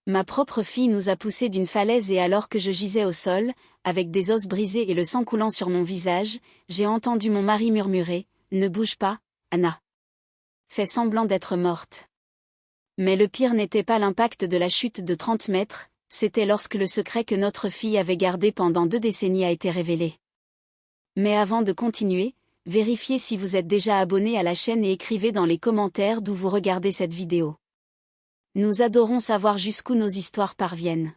Ma propre fille nous a poussés d'une falaise et alors que je gisais au sol, avec des os brisés et le sang coulant sur mon visage, j'ai entendu mon mari murmurer « Ne bouge pas, Anna. » Fait semblant d'être morte. Mais le pire n'était pas l'impact de la chute de 30 mètres, c'était lorsque le secret que notre fille avait gardé pendant 2 décennies a été révélé. Mais avant de continuer, vérifiez si vous êtes déjà abonné à la chaîne et écrivez dans les commentaires d'où vous regardez cette vidéo. Nous adorons savoir jusqu'où nos histoires parviennent.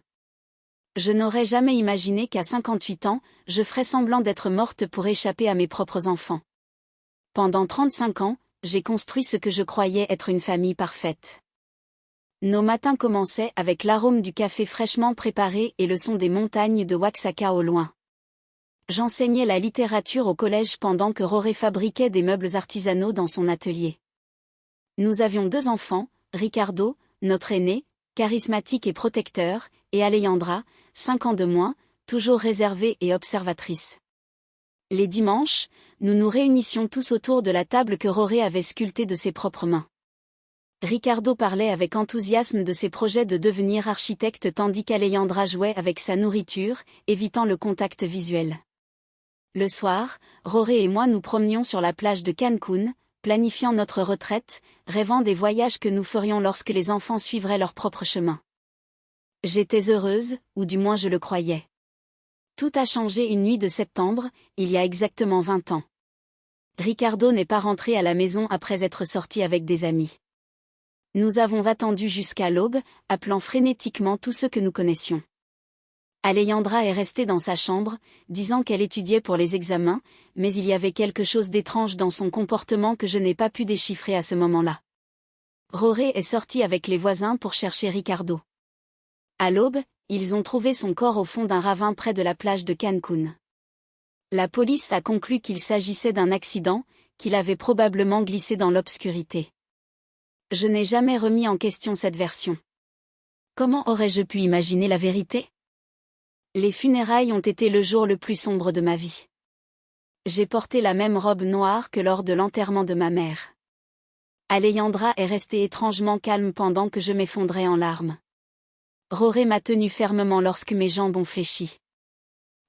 Je n'aurais jamais imaginé qu'à 58 ans, je ferais semblant d'être morte pour échapper à mes propres enfants. Pendant 35 ans, j'ai construit ce que je croyais être une famille parfaite. Nos matins commençaient avec l'arôme du café fraîchement préparé et le son des montagnes de Oaxaca au loin. J'enseignais la littérature au collège pendant que Roré fabriquait des meubles artisanaux dans son atelier. Nous avions 2 enfants, Ricardo, notre aîné, charismatique et protecteur, et Alejandra, 5 ans de moins, toujours réservée et observatrice. Les dimanches, nous nous réunissions tous autour de la table que Roré avait sculptée de ses propres mains. Ricardo parlait avec enthousiasme de ses projets de devenir architecte tandis qu'Alejandra jouait avec sa nourriture, évitant le contact visuel. Le soir, Roré et moi nous promenions sur la plage de Cancún, planifiant notre retraite, rêvant des voyages que nous ferions lorsque les enfants suivraient leur propre chemin. J'étais heureuse, ou du moins je le croyais. Tout a changé une nuit de septembre, il y a exactement 20 ans. Ricardo n'est pas rentré à la maison après être sorti avec des amis. Nous avons attendu jusqu'à l'aube, appelant frénétiquement tous ceux que nous connaissions. Alejandra est restée dans sa chambre, disant qu'elle étudiait pour les examens, mais il y avait quelque chose d'étrange dans son comportement que je n'ai pas pu déchiffrer à ce moment-là. Roré est sorti avec les voisins pour chercher Ricardo. À l'aube, ils ont trouvé son corps au fond d'un ravin près de la plage de Cancún. La police a conclu qu'il s'agissait d'un accident, qu'il avait probablement glissé dans l'obscurité. Je n'ai jamais remis en question cette version. Comment aurais-je pu imaginer la vérité ? Les funérailles ont été le jour le plus sombre de ma vie. J'ai porté la même robe noire que lors de l'enterrement de ma mère. Alejandra est restée étrangement calme pendant que je m'effondrais en larmes. Roré m'a tenu fermement lorsque mes jambes ont fléchi.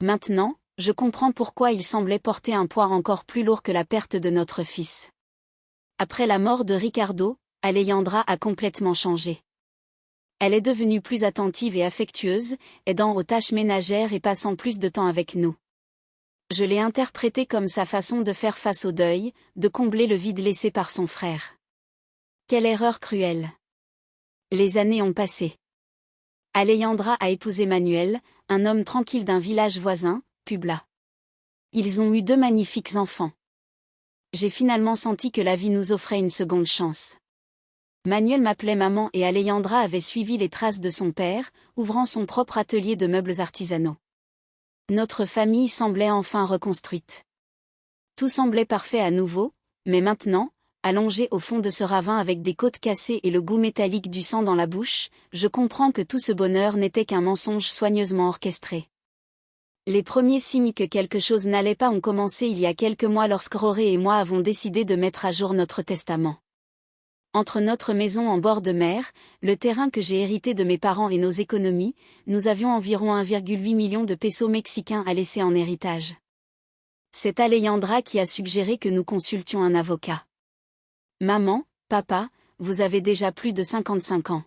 Maintenant, je comprends pourquoi il semblait porter un poids encore plus lourd que la perte de notre fils. Après la mort de Ricardo, Alejandra a complètement changé. Elle est devenue plus attentive et affectueuse, aidant aux tâches ménagères et passant plus de temps avec nous. Je l'ai interprétée comme sa façon de faire face au deuil, de combler le vide laissé par son frère. Quelle erreur cruelle. Les années ont passé. Alejandra a épousé Manuel, un homme tranquille d'un village voisin, Publa. Ils ont eu 2 magnifiques enfants. J'ai finalement senti que la vie nous offrait une seconde chance. Manuel m'appelait maman et Alejandra avait suivi les traces de son père, ouvrant son propre atelier de meubles artisanaux. Notre famille semblait enfin reconstruite. Tout semblait parfait à nouveau, mais maintenant, allongé au fond de ce ravin avec des côtes cassées et le goût métallique du sang dans la bouche, je comprends que tout ce bonheur n'était qu'un mensonge soigneusement orchestré. Les premiers signes que quelque chose n'allait pas ont commencé il y a quelques mois lorsque Roré et moi avons décidé de mettre à jour notre testament. Entre notre maison en bord de mer, le terrain que j'ai hérité de mes parents et nos économies, nous avions environ 1,8 million de pesos mexicains à laisser en héritage. C'est Alejandra qui a suggéré que nous consultions un avocat. Maman, papa, vous avez déjà plus de 55 ans.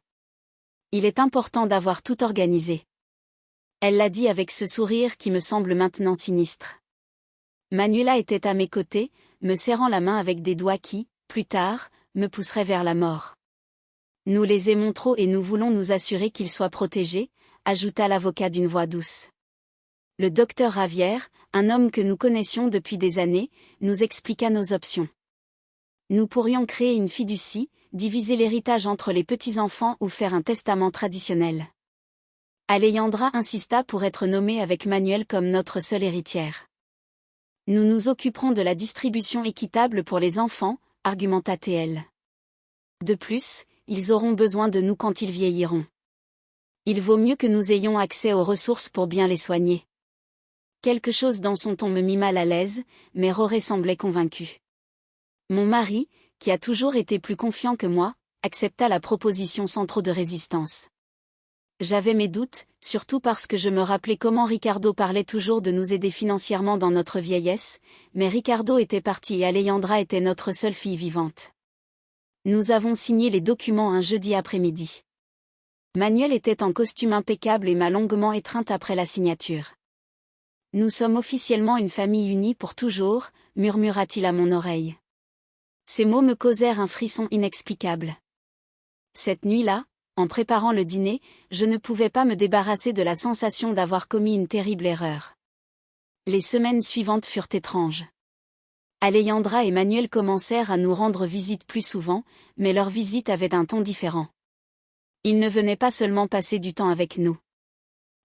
Il est important d'avoir tout organisé. Elle l'a dit avec ce sourire qui me semble maintenant sinistre. Manuela était à mes côtés, me serrant la main avec des doigts qui, plus tard, me pousseraient vers la mort. Nous les aimons trop et nous voulons nous assurer qu'ils soient protégés, ajouta l'avocat d'une voix douce. Le docteur Ravière, un homme que nous connaissions depuis des années, nous expliqua nos options. Nous pourrions créer une fiducie, diviser l'héritage entre les petits-enfants ou faire un testament traditionnel. Alejandra insista pour être nommée avec Manuel comme notre seule héritière. Nous nous occuperons de la distribution équitable pour les enfants, argumenta-t-elle. De plus, ils auront besoin de nous quand ils vieilliront. Il vaut mieux que nous ayons accès aux ressources pour bien les soigner. Quelque chose dans son ton me mit mal à l'aise, mais Roré semblait convaincu. Mon mari, qui a toujours été plus confiant que moi, accepta la proposition sans trop de résistance. J'avais mes doutes, surtout parce que je me rappelais comment Ricardo parlait toujours de nous aider financièrement dans notre vieillesse, mais Ricardo était parti et Alejandra était notre seule fille vivante. Nous avons signé les documents un jeudi après-midi. Manuel était en costume impeccable et m'a longuement étreinte après la signature. Nous sommes officiellement une famille unie pour toujours, murmura-t-il à mon oreille. Ces mots me causèrent un frisson inexplicable. Cette nuit-là, en préparant le dîner, je ne pouvais pas me débarrasser de la sensation d'avoir commis une terrible erreur. Les semaines suivantes furent étranges. Alejandra et Manuel commencèrent à nous rendre visite plus souvent, mais leur visite avait un ton différent. Ils ne venaient pas seulement passer du temps avec nous.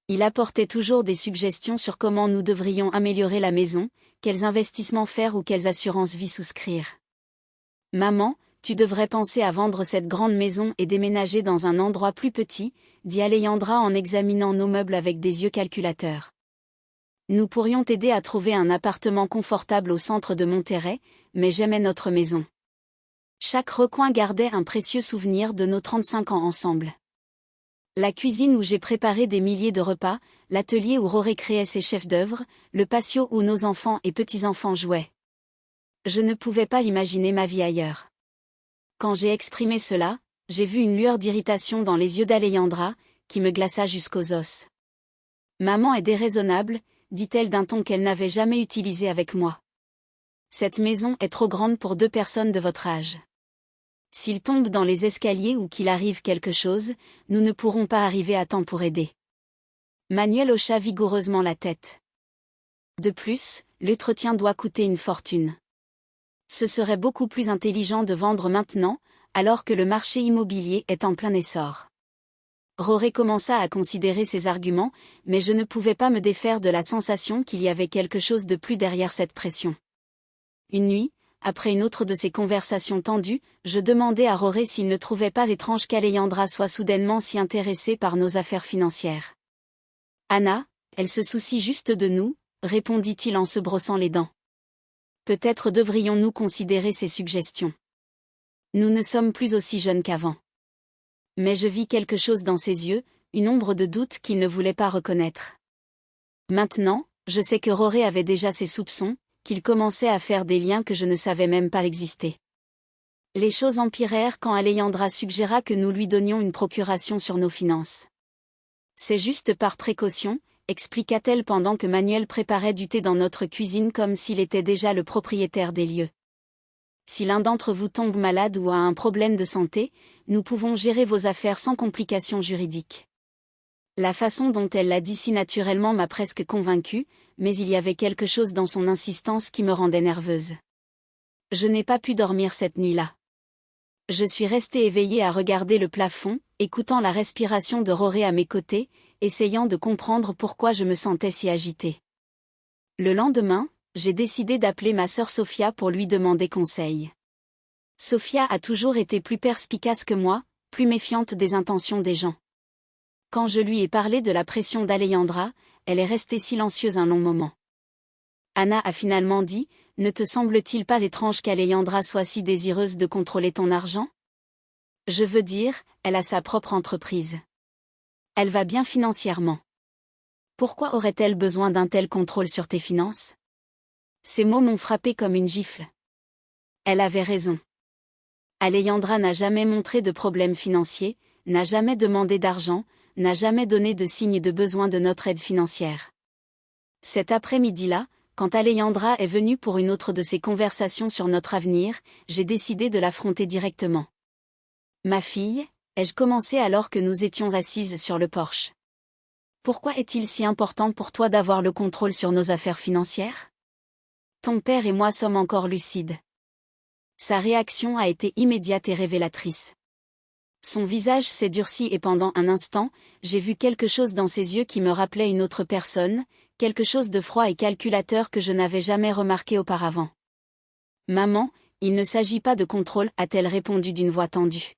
Il apportait toujours des suggestions sur comment nous devrions améliorer la maison, quels investissements faire ou quelles assurances vie souscrire. « Maman, tu devrais penser à vendre cette grande maison et déménager dans un endroit plus petit, » dit Alejandra en examinant nos meubles avec des yeux calculateurs. « Nous pourrions t'aider à trouver un appartement confortable au centre de Monterrey, mais j'aimais notre maison. » Chaque recoin gardait un précieux souvenir de nos 35 ans ensemble. La cuisine où j'ai préparé des milliers de repas, l'atelier où Roré créait ses chefs-d'œuvre, le patio où nos enfants et petits-enfants jouaient. Je ne pouvais pas imaginer ma vie ailleurs. Quand j'ai exprimé cela, j'ai vu une lueur d'irritation dans les yeux d'Alejandra, qui me glaça jusqu'aux os. « Maman est déraisonnable, » dit-elle d'un ton qu'elle n'avait jamais utilisé avec moi. « Cette maison est trop grande pour 2 personnes de votre âge. S'il tombe dans les escaliers ou qu'il arrive quelque chose, nous ne pourrons pas arriver à temps pour aider. » Manuel hocha vigoureusement la tête. De plus, l'entretien doit coûter une fortune. Ce serait beaucoup plus intelligent de vendre maintenant, alors que le marché immobilier est en plein essor. Roré commença à considérer ses arguments, mais je ne pouvais pas me défaire de la sensation qu'il y avait quelque chose de plus derrière cette pression. Une nuit, après une autre de ces conversations tendues, je demandai à Roré s'il ne trouvait pas étrange qu'Alejandra soit soudainement si intéressée par nos affaires financières. « Anna, elle se soucie juste de nous, » répondit-il en se brossant les dents. Peut-être devrions-nous considérer ses suggestions. Nous ne sommes plus aussi jeunes qu'avant. Mais je vis quelque chose dans ses yeux, une ombre de doute qu'il ne voulait pas reconnaître. Maintenant, je sais que Roré avait déjà ses soupçons, qu'il commençait à faire des liens que je ne savais même pas exister. Les choses empirèrent quand Alejandra suggéra que nous lui donnions une procuration sur nos finances. C'est juste par précaution, expliqua-t-elle pendant que Manuel préparait du thé dans notre cuisine comme s'il était déjà le propriétaire des lieux. Si l'un d'entre vous tombe malade ou a un problème de santé, nous pouvons gérer vos affaires sans complications juridiques. La façon dont elle l'a dit si naturellement m'a presque convaincue, mais il y avait quelque chose dans son insistance qui me rendait nerveuse. Je n'ai pas pu dormir cette nuit-là. Je suis restée éveillée à regarder le plafond, écoutant la respiration de Roré à mes côtés, essayant de comprendre pourquoi je me sentais si agitée. Le lendemain, j'ai décidé d'appeler ma sœur Sofia pour lui demander conseil. Sofia a toujours été plus perspicace que moi, plus méfiante des intentions des gens. Quand je lui ai parlé de la pression d'Alejandra, elle est restée silencieuse un long moment. Anna a finalement dit, « Ne te semble-t-il pas étrange qu'Alejandra soit si désireuse de contrôler ton argent ? Je veux dire, elle a sa propre entreprise. Elle va bien financièrement. Pourquoi aurait-elle besoin d'un tel contrôle sur tes finances ? » Ces mots m'ont frappé comme une gifle. Elle avait raison. Alejandra n'a jamais montré de problème financier, n'a jamais demandé d'argent, n'a jamais donné de signe de besoin de notre aide financière. Cet après-midi-là, quand Alejandra est venue pour une autre de ces conversations sur notre avenir, j'ai décidé de l'affronter directement. « Ma fille » ai-je commencé alors que nous étions assises sur le porche. « Pourquoi est-il si important pour toi d'avoir le contrôle sur nos affaires financières ? Ton père et moi sommes encore lucides. » Sa réaction a été immédiate et révélatrice. Son visage s'est durci et pendant un instant, j'ai vu quelque chose dans ses yeux qui me rappelait une autre personne, quelque chose de froid et calculateur que je n'avais jamais remarqué auparavant. « Maman, il ne s'agit pas de contrôle, » a-t-elle répondu d'une voix tendue.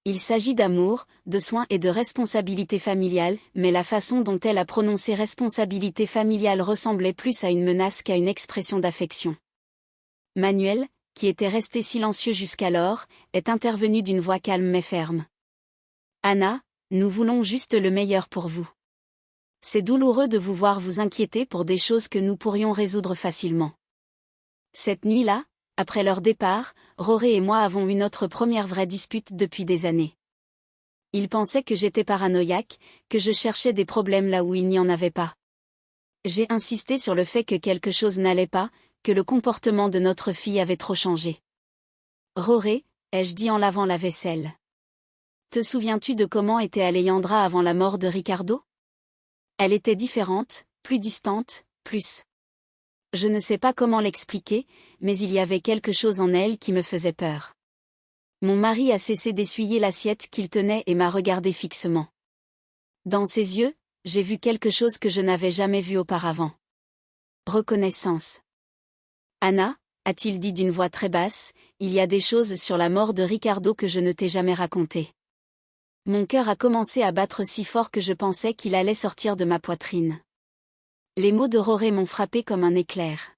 Il s'agit d'amour, de soins et de responsabilité familiale, mais la façon dont elle a prononcé responsabilité familiale ressemblait plus à une menace qu'à une expression d'affection. Manuel, qui était resté silencieux jusqu'alors, est intervenu d'une voix calme mais ferme. « Anna, Nous voulons juste le meilleur pour vous. C'est douloureux de vous voir vous inquiéter pour des choses que nous pourrions résoudre facilement. Cette nuit-là, après leur départ, Rory et moi avons eu notre première vraie dispute depuis des années. Il pensait que j'étais paranoïaque, que je cherchais des problèmes là où il n'y en avait pas. J'ai insisté sur le fait que quelque chose n'allait pas, que le comportement de notre fille avait trop changé. Rory, ai-je dit en lavant la vaisselle. Te souviens-tu de comment était Alejandra avant la mort de Ricardo? Elle était différente, plus distante, plus. Je ne sais pas comment l'expliquer, mais il y avait quelque chose en elle qui me faisait peur. Mon mari a cessé d'essuyer l'assiette qu'il tenait et m'a regardé fixement. Dans ses yeux, j'ai vu quelque chose que je n'avais jamais vu auparavant. Reconnaissance. Anna, a-t-il dit d'une voix très basse, il y a des choses sur la mort de Ricardo que je ne t'ai jamais racontées. Mon cœur a commencé à battre si fort que je pensais qu'il allait sortir de ma poitrine. Les mots de Rory m'ont frappé comme un éclair.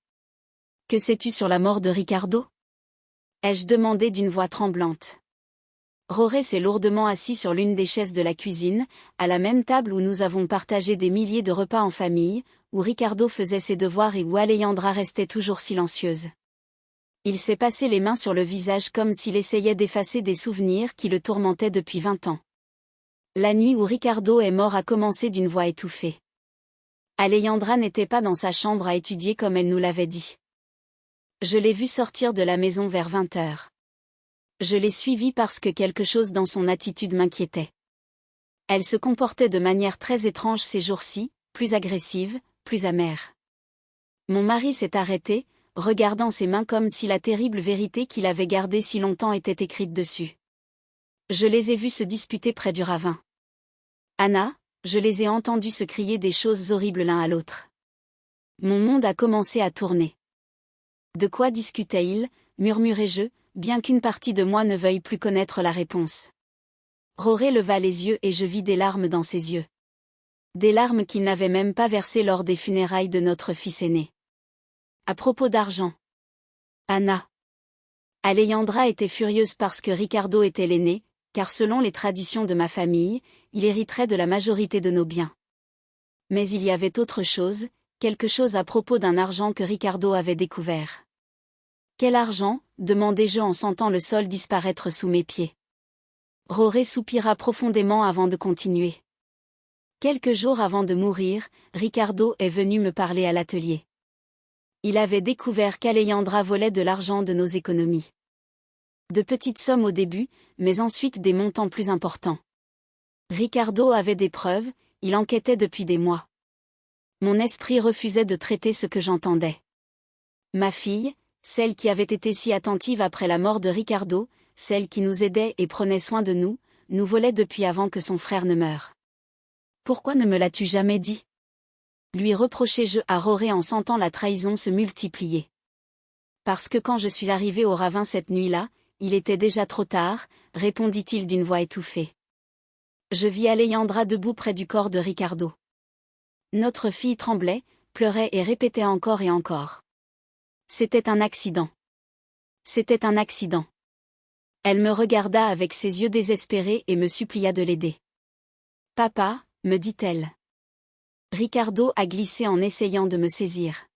Que sais-tu sur la mort de Ricardo? Ai-je demandé d'une voix tremblante. Rory s'est lourdement assis sur l'une des chaises de la cuisine, à la même table où nous avons partagé des milliers de repas en famille, où Ricardo faisait ses devoirs et où Alejandra restait toujours silencieuse. Il s'est passé les mains sur le visage comme s'il essayait d'effacer des souvenirs qui le tourmentaient depuis 20 ans. La nuit où Ricardo est mort a commencé d'une voix étouffée. Alejandra n'était pas dans sa chambre à étudier comme elle nous l'avait dit. Je l'ai vue sortir de la maison vers 20 heures. Je l'ai suivie parce que quelque chose dans son attitude m'inquiétait. Elle se comportait de manière très étrange ces jours-ci, plus agressive, plus amère. Mon mari s'est arrêté, regardant ses mains comme si la terrible vérité qu'il avait gardée si longtemps était écrite dessus. Je les ai vus se disputer près du ravin. Anna, je les ai entendus se crier des choses horribles l'un à l'autre. Mon monde a commencé à tourner. De quoi discutaient-ils, murmurai-je, bien qu'une partie de moi ne veuille plus connaître la réponse. Rory leva les yeux et je vis des larmes dans ses yeux. Des larmes qu'il n'avait même pas versées lors des funérailles de notre fils aîné. À propos d'argent. Anna. Alejandra était furieuse parce que Ricardo était l'aîné, car selon les traditions de ma famille, il hériterait de la majorité de nos biens. Mais il y avait autre chose, quelque chose à propos d'un argent que Ricardo avait découvert. Quel argent? Demandai-je en sentant le sol disparaître sous mes pieds. Rory soupira profondément avant de continuer. Quelques jours avant de mourir, Ricardo est venu me parler à l'atelier. Il avait découvert qu'Alejandra volait de l'argent de nos économies. De petites sommes au début, mais ensuite des montants plus importants. Ricardo avait des preuves, il enquêtait depuis des mois. Mon esprit refusait de traiter ce que j'entendais. Ma fille, celle qui avait été si attentive après la mort de Ricardo, celle qui nous aidait et prenait soin de nous, nous volait depuis avant que son frère ne meure. Pourquoi ne me l'as-tu jamais dit? Lui reprochai-je à Rory en sentant la trahison se multiplier. Parce que quand je suis arrivé au ravin cette nuit-là, il était déjà trop tard, répondit-il d'une voix étouffée. Je vis Alejandra debout près du corps de Ricardo. Notre fille tremblait, pleurait et répétait encore et encore. C'était un accident. C'était un accident. Elle me regarda avec ses yeux désespérés et me supplia de l'aider. Papa, me dit-elle. Ricardo a glissé en essayant de me saisir.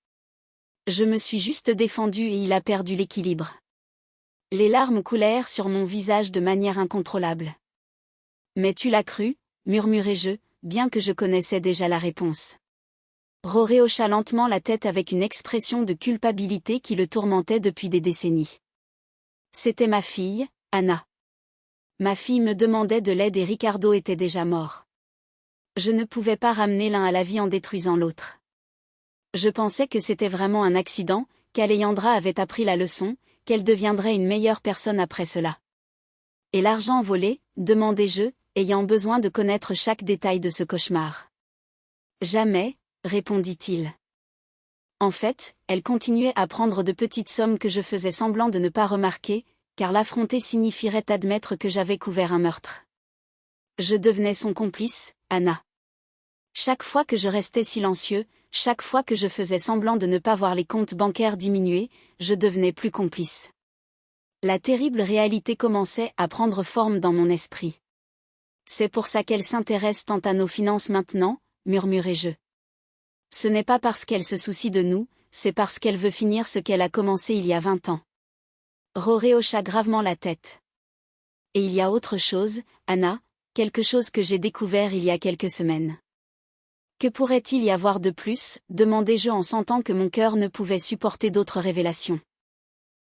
Je me suis juste défendue et il a perdu l'équilibre. Les larmes coulèrent sur mon visage de manière incontrôlable. Mais tu l'as cru, murmurai-je, bien que je connaissais déjà la réponse. Rory hocha lentement la tête avec une expression de culpabilité qui le tourmentait depuis des décennies. C'était ma fille, Anna. Ma fille me demandait de l'aide et Ricardo était déjà mort. Je ne pouvais pas ramener l'un à la vie en détruisant l'autre. Je pensais que c'était vraiment un accident, qu'Alejandra avait appris la leçon, qu'elle deviendrait une meilleure personne après cela. Et l'argent volé, demandai-je, ayant besoin de connaître chaque détail de ce cauchemar. Jamais, répondit-il. En fait, elle continuait à prendre de petites sommes que je faisais semblant de ne pas remarquer, car l'affronter signifierait admettre que j'avais couvert un meurtre. Je devenais son complice, Anna. Chaque fois que je restais silencieux, chaque fois que je faisais semblant de ne pas voir les comptes bancaires diminuer, je devenais plus complice. La terrible réalité commençait à prendre forme dans mon esprit. C'est pour ça qu'elle s'intéresse tant à nos finances maintenant, murmurai-je. Ce n'est pas parce qu'elle se soucie de nous, c'est parce qu'elle veut finir ce qu'elle a commencé il y a 20 ans. Rory hocha gravement la tête. Et il y a autre chose, Anna, quelque chose que j'ai découvert il y a quelques semaines. Que pourrait-il y avoir de plus, demandai-je en sentant que mon cœur ne pouvait supporter d'autres révélations.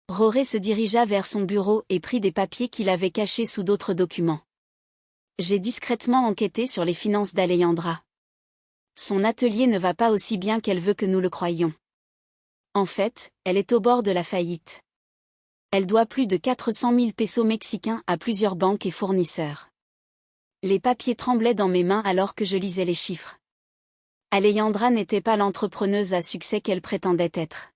Rory se dirigea vers son bureau et prit des papiers qu'il avait cachés sous d'autres documents. J'ai discrètement enquêté sur les finances d'Alejandra. Son atelier ne va pas aussi bien qu'elle veut que nous le croyions. En fait, elle est au bord de la faillite. Elle doit plus de 400 000 pesos mexicains à plusieurs banques et fournisseurs. Les papiers tremblaient dans mes mains alors que je lisais les chiffres. Alejandra n'était pas l'entrepreneuse à succès qu'elle prétendait être.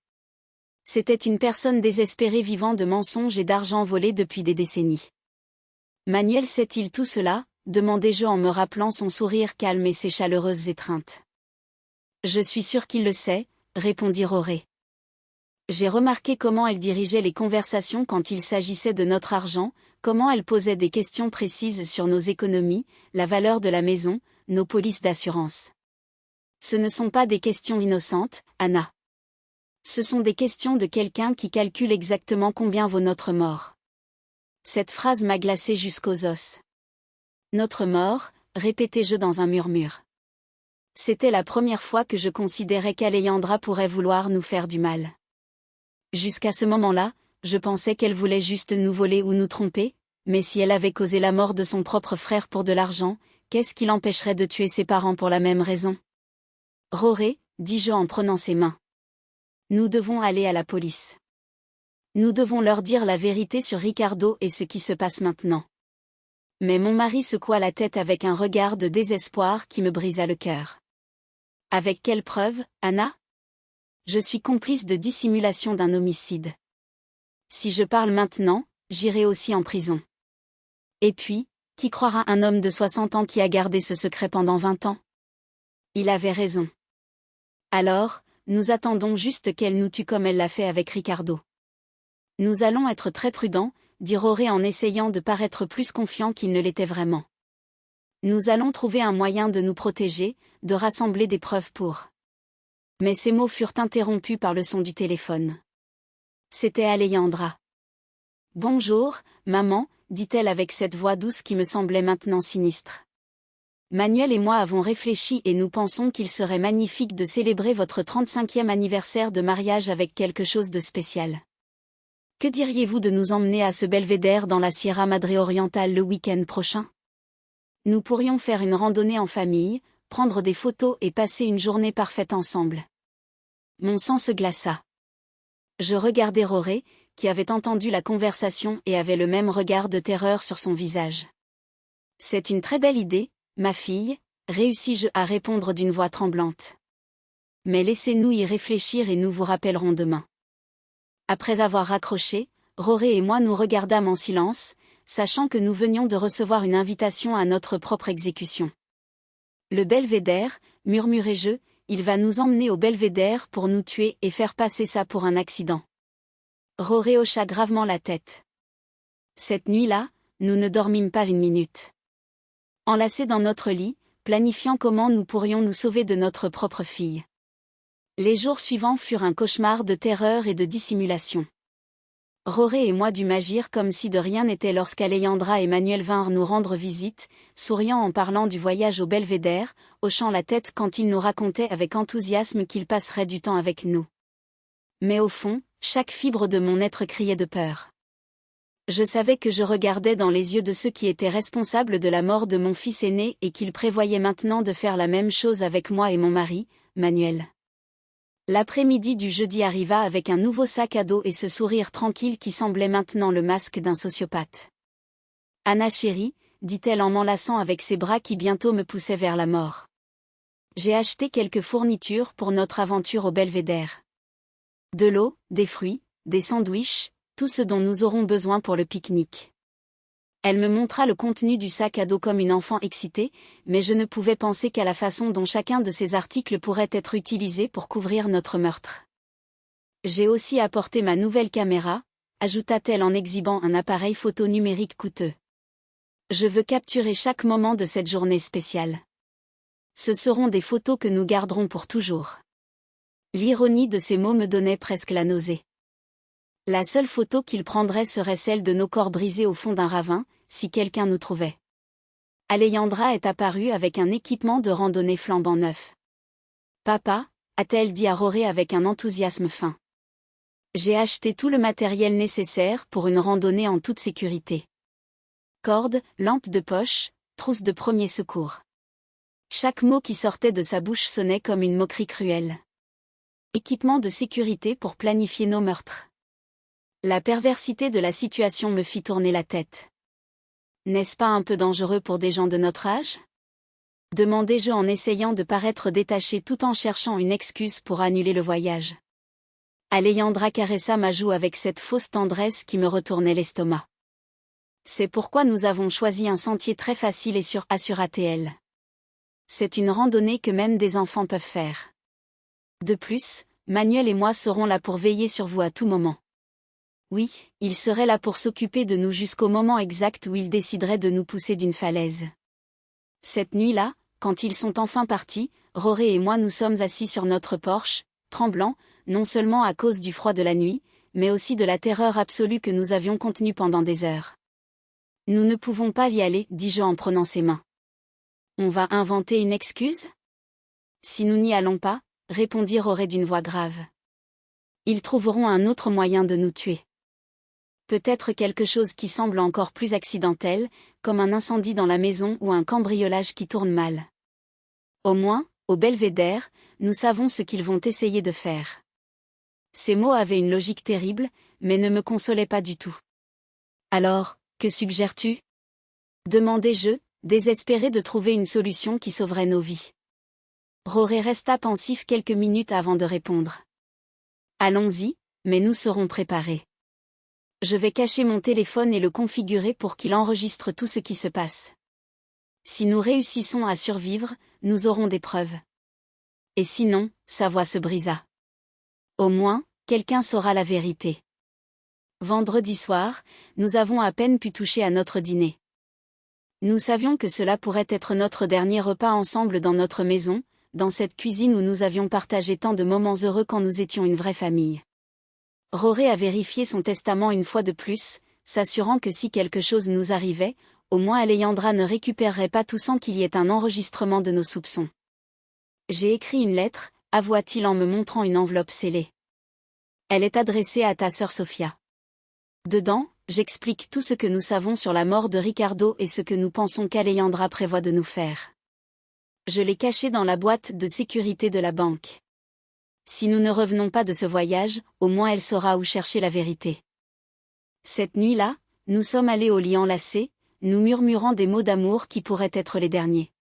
C'était une personne désespérée vivant de mensonges et d'argent volé depuis des décennies. Manuel sait-il tout cela ? Demandai-je en me rappelant son sourire calme et ses chaleureuses étreintes. Je suis sûr qu'il le sait, répondit Rory. J'ai remarqué comment elle dirigeait les conversations quand il s'agissait de notre argent, comment elle posait des questions précises sur nos économies, la valeur de la maison, nos polices d'assurance. Ce ne sont pas des questions innocentes, Anna. Ce sont des questions de quelqu'un qui calcule exactement combien vaut notre mort. Cette phrase m'a glacé jusqu'aux os. Notre mort, répétai-je dans un murmure. C'était la première fois que je considérais qu'Alejandra pourrait vouloir nous faire du mal. Jusqu'à ce moment-là, je pensais qu'elle voulait juste nous voler ou nous tromper, mais si elle avait causé la mort de son propre frère pour de l'argent, qu'est-ce qui l'empêcherait de tuer ses parents pour la même raison ? Rory, dis-je en prenant ses mains. Nous devons aller à la police. Nous devons leur dire la vérité sur Ricardo et ce qui se passe maintenant. Mais mon mari secoua la tête avec un regard de désespoir qui me brisa le cœur. Avec quelle preuve, Anna ? Je suis complice de dissimulation d'un homicide. Si je parle maintenant, j'irai aussi en prison. Et puis, qui croira un homme de 60 ans qui a gardé ce secret pendant 20 ans ? Il avait raison. Alors, nous attendons juste qu'elle nous tue comme elle l'a fait avec Ricardo. Nous allons être très prudents, dit Rory en essayant de paraître plus confiant qu'il ne l'était vraiment. Nous allons trouver un moyen de nous protéger, de rassembler des preuves pour... Mais ces mots furent interrompus par le son du téléphone. C'était Alejandra. « Bonjour, maman », dit-elle avec cette voix douce qui me semblait maintenant sinistre. Manuel et moi avons réfléchi et nous pensons qu'il serait magnifique de célébrer votre 35e anniversaire de mariage avec quelque chose de spécial. Que diriez-vous de nous emmener à ce belvédère dans la Sierra Madre orientale le week-end prochain ? Nous pourrions faire une randonnée en famille, prendre des photos et passer une journée parfaite ensemble. Mon sang se glaça. Je regardai Rory, qui avait entendu la conversation et avait le même regard de terreur sur son visage. C'est une très belle idée, ma fille, réussis-je à répondre d'une voix tremblante. Mais laissez-nous y réfléchir et nous vous rappellerons demain. Après avoir raccroché, Rory et moi nous regardâmes en silence, sachant que nous venions de recevoir une invitation à notre propre exécution. Le belvédère, murmurai-je, il va nous emmener au belvédère pour nous tuer et faire passer ça pour un accident. Rory hocha gravement la tête. Cette nuit-là, nous ne dormîmes pas une minute. Enlacés dans notre lit, planifiant comment nous pourrions nous sauver de notre propre fille. Les jours suivants furent un cauchemar de terreur et de dissimulation. Rory et moi dûmes agir comme si de rien n'était lorsqu'Alejandra et Manuel vinrent nous rendre visite, souriant en parlant du voyage au belvédère, hochant la tête quand ils nous racontaient avec enthousiasme qu'ils passeraient du temps avec nous. Mais au fond, chaque fibre de mon être criait de peur. Je savais que je regardais dans les yeux de ceux qui étaient responsables de la mort de mon fils aîné et qu'ils prévoyaient maintenant de faire la même chose avec moi et mon mari, Manuel. L'après-midi du jeudi arriva avec un nouveau sac à dos et ce sourire tranquille qui semblait maintenant le masque d'un sociopathe. « Anna chérie », dit-elle en m'enlaçant avec ses bras qui bientôt me poussaient vers la mort. « J'ai acheté quelques fournitures pour notre aventure au belvédère. De l'eau, des fruits, des sandwichs, tout ce dont nous aurons besoin pour le pique-nique. » Elle me montra le contenu du sac à dos comme une enfant excitée, mais je ne pouvais penser qu'à la façon dont chacun de ces articles pourrait être utilisé pour couvrir notre meurtre. « J'ai aussi apporté ma nouvelle caméra », ajouta-t-elle en exhibant un appareil photo numérique coûteux. Je veux capturer chaque moment de cette journée spéciale. Ce seront des photos que nous garderons pour toujours. L'ironie de ces mots me donnait presque la nausée. La seule photo qu'il prendrait serait celle de nos corps brisés au fond d'un ravin, si quelqu'un nous trouvait. Alejandra est apparue avec un équipement de randonnée flambant neuf. « Papa », a-t-elle dit à Roré avec un enthousiasme fin. J'ai acheté tout le matériel nécessaire pour une randonnée en toute sécurité. Corde, lampe de poche, trousse de premier secours. Chaque mot qui sortait de sa bouche sonnait comme une moquerie cruelle. Équipement de sécurité pour planifier nos meurtres. La perversité de la situation me fit tourner la tête. N'est-ce pas un peu dangereux pour des gens de notre âge ? Demandai-je en essayant de paraître détaché tout en cherchant une excuse pour annuler le voyage. Alejandra caressa ma joue avec cette fausse tendresse qui me retournait l'estomac. C'est pourquoi nous avons choisi un sentier très facile et sûr, assura-t-elle. C'est une randonnée que même des enfants peuvent faire. De plus, Manuel et moi serons là pour veiller sur vous à tout moment. Oui, il serait là pour s'occuper de nous jusqu'au moment exact où il déciderait de nous pousser d'une falaise. Cette nuit-là, quand ils sont enfin partis, Roré et moi nous sommes assis sur notre porche, tremblants, non seulement à cause du froid de la nuit, mais aussi de la terreur absolue que nous avions contenue pendant des heures. Nous ne pouvons pas y aller, dis-je en prenant ses mains. On va inventer une excuse ? Si nous n'y allons pas, répondit Roré d'une voix grave. Ils trouveront un autre moyen de nous tuer. Peut-être quelque chose qui semble encore plus accidentel, comme un incendie dans la maison ou un cambriolage qui tourne mal. Au moins, au belvédère, nous savons ce qu'ils vont essayer de faire. Ces mots avaient une logique terrible, mais ne me consolaient pas du tout. Alors, que suggères-tu ? Demandai-je, désespéré de trouver une solution qui sauverait nos vies. Roré resta pensif quelques minutes avant de répondre. Allons-y, mais nous serons préparés. Je vais cacher mon téléphone et le configurer pour qu'il enregistre tout ce qui se passe. Si nous réussissons à survivre, nous aurons des preuves. Et sinon, sa voix se brisa. Au moins, quelqu'un saura la vérité. Vendredi soir, nous avons à peine pu toucher à notre dîner. Nous savions que cela pourrait être notre dernier repas ensemble dans notre maison, dans cette cuisine où nous avions partagé tant de moments heureux quand nous étions une vraie famille. Roré a vérifié son testament une fois de plus, s'assurant que si quelque chose nous arrivait, au moins Alejandra ne récupérerait pas tout sans qu'il y ait un enregistrement de nos soupçons. J'ai écrit une lettre, avoua-t-il en me montrant une enveloppe scellée. Elle est adressée à ta sœur Sofia. Dedans, j'explique tout ce que nous savons sur la mort de Ricardo et ce que nous pensons qu'Alejandra prévoit de nous faire. Je l'ai cachée dans la boîte de sécurité de la banque. Si nous ne revenons pas de ce voyage, au moins elle saura où chercher la vérité. Cette nuit-là, nous sommes allés au lit enlacés, nous murmurant des mots d'amour qui pourraient être les derniers.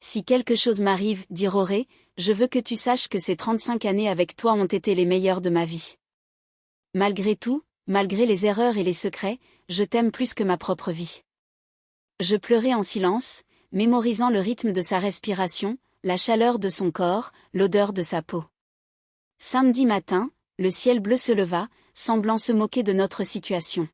Si quelque chose m'arrive, dit Roré, je veux que tu saches que ces 35 années avec toi ont été les meilleures de ma vie. Malgré tout, malgré les erreurs et les secrets, je t'aime plus que ma propre vie. Je pleurais en silence, mémorisant le rythme de sa respiration, la chaleur de son corps, l'odeur de sa peau. Samedi matin, le ciel bleu se leva, semblant se moquer de notre situation.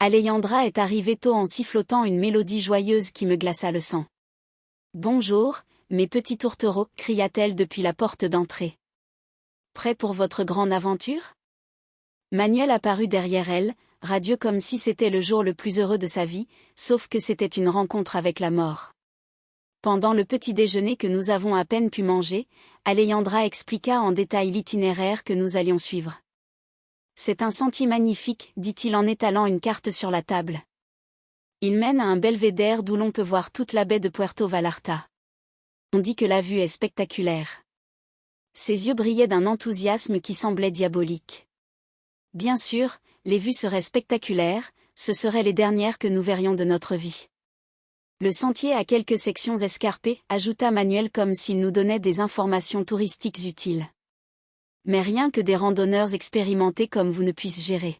Alejandra est arrivée tôt en sifflotant une mélodie joyeuse qui me glaça le sang. « Bonjour, mes petits tourtereaux » cria-t-elle depuis la porte d'entrée. « Prêts pour votre grande aventure ?» Manuel apparut derrière elle, radieux comme si c'était le jour le plus heureux de sa vie, sauf que c'était une rencontre avec la mort. Pendant le petit déjeuner que nous avons à peine pu manger, Alejandra expliqua en détail l'itinéraire que nous allions suivre. « C'est un sentier magnifique, dit-il en étalant une carte sur la table. Il mène à un belvédère d'où l'on peut voir toute la baie de Puerto Vallarta. On dit que la vue est spectaculaire. » Ses yeux brillaient d'un enthousiasme qui semblait diabolique. Bien sûr, les vues seraient spectaculaires, ce seraient les dernières que nous verrions de notre vie. Le sentier a quelques sections escarpées, ajouta Manuel comme s'il nous donnait des informations touristiques utiles. Mais rien que des randonneurs expérimentés comme vous ne puissent gérer.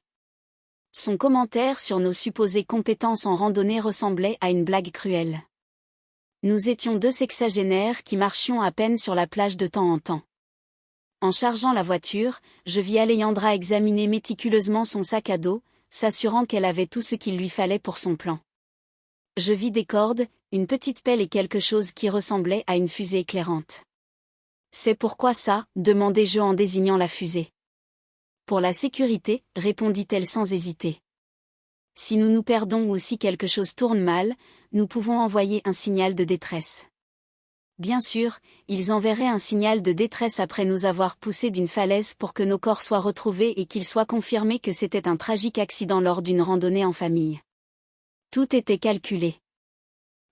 Son commentaire sur nos supposées compétences en randonnée ressemblait à une blague cruelle. Nous étions deux sexagénaires qui marchions à peine sur la plage de temps en temps. En chargeant la voiture, je vis Alejandra examiner méticuleusement son sac à dos, s'assurant qu'elle avait tout ce qu'il lui fallait pour son plan. Je vis des cordes, une petite pelle et quelque chose qui ressemblait à une fusée éclairante. C'est pourquoi ça, demandai-je en désignant la fusée. Pour la sécurité, répondit-elle sans hésiter. Si nous nous perdons ou si quelque chose tourne mal, nous pouvons envoyer un signal de détresse. Bien sûr, ils enverraient un signal de détresse après nous avoir poussés d'une falaise pour que nos corps soient retrouvés et qu'il soit confirmé que c'était un tragique accident lors d'une randonnée en famille. Tout était calculé.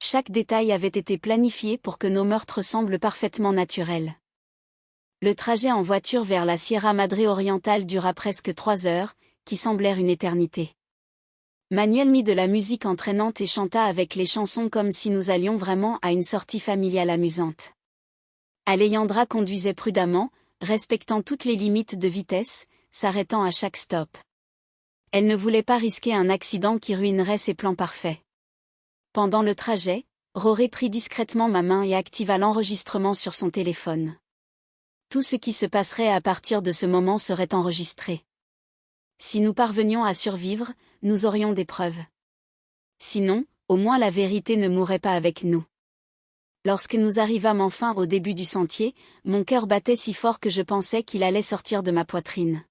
Chaque détail avait été planifié pour que nos meurtres semblent parfaitement naturels. Le trajet en voiture vers la Sierra Madre orientale dura presque 3 heures, qui semblèrent une éternité. Manuel mit de la musique entraînante et chanta avec les chansons comme si nous allions vraiment à une sortie familiale amusante. Alejandra conduisait prudemment, respectant toutes les limites de vitesse, s'arrêtant à chaque stop. Elle ne voulait pas risquer un accident qui ruinerait ses plans parfaits. Pendant le trajet, Roré prit discrètement ma main et activa l'enregistrement sur son téléphone. Tout ce qui se passerait à partir de ce moment serait enregistré. Si nous parvenions à survivre, nous aurions des preuves. Sinon, au moins la vérité ne mourrait pas avec nous. Lorsque nous arrivâmes enfin au début du sentier, mon cœur battait si fort que je pensais qu'il allait sortir de ma poitrine.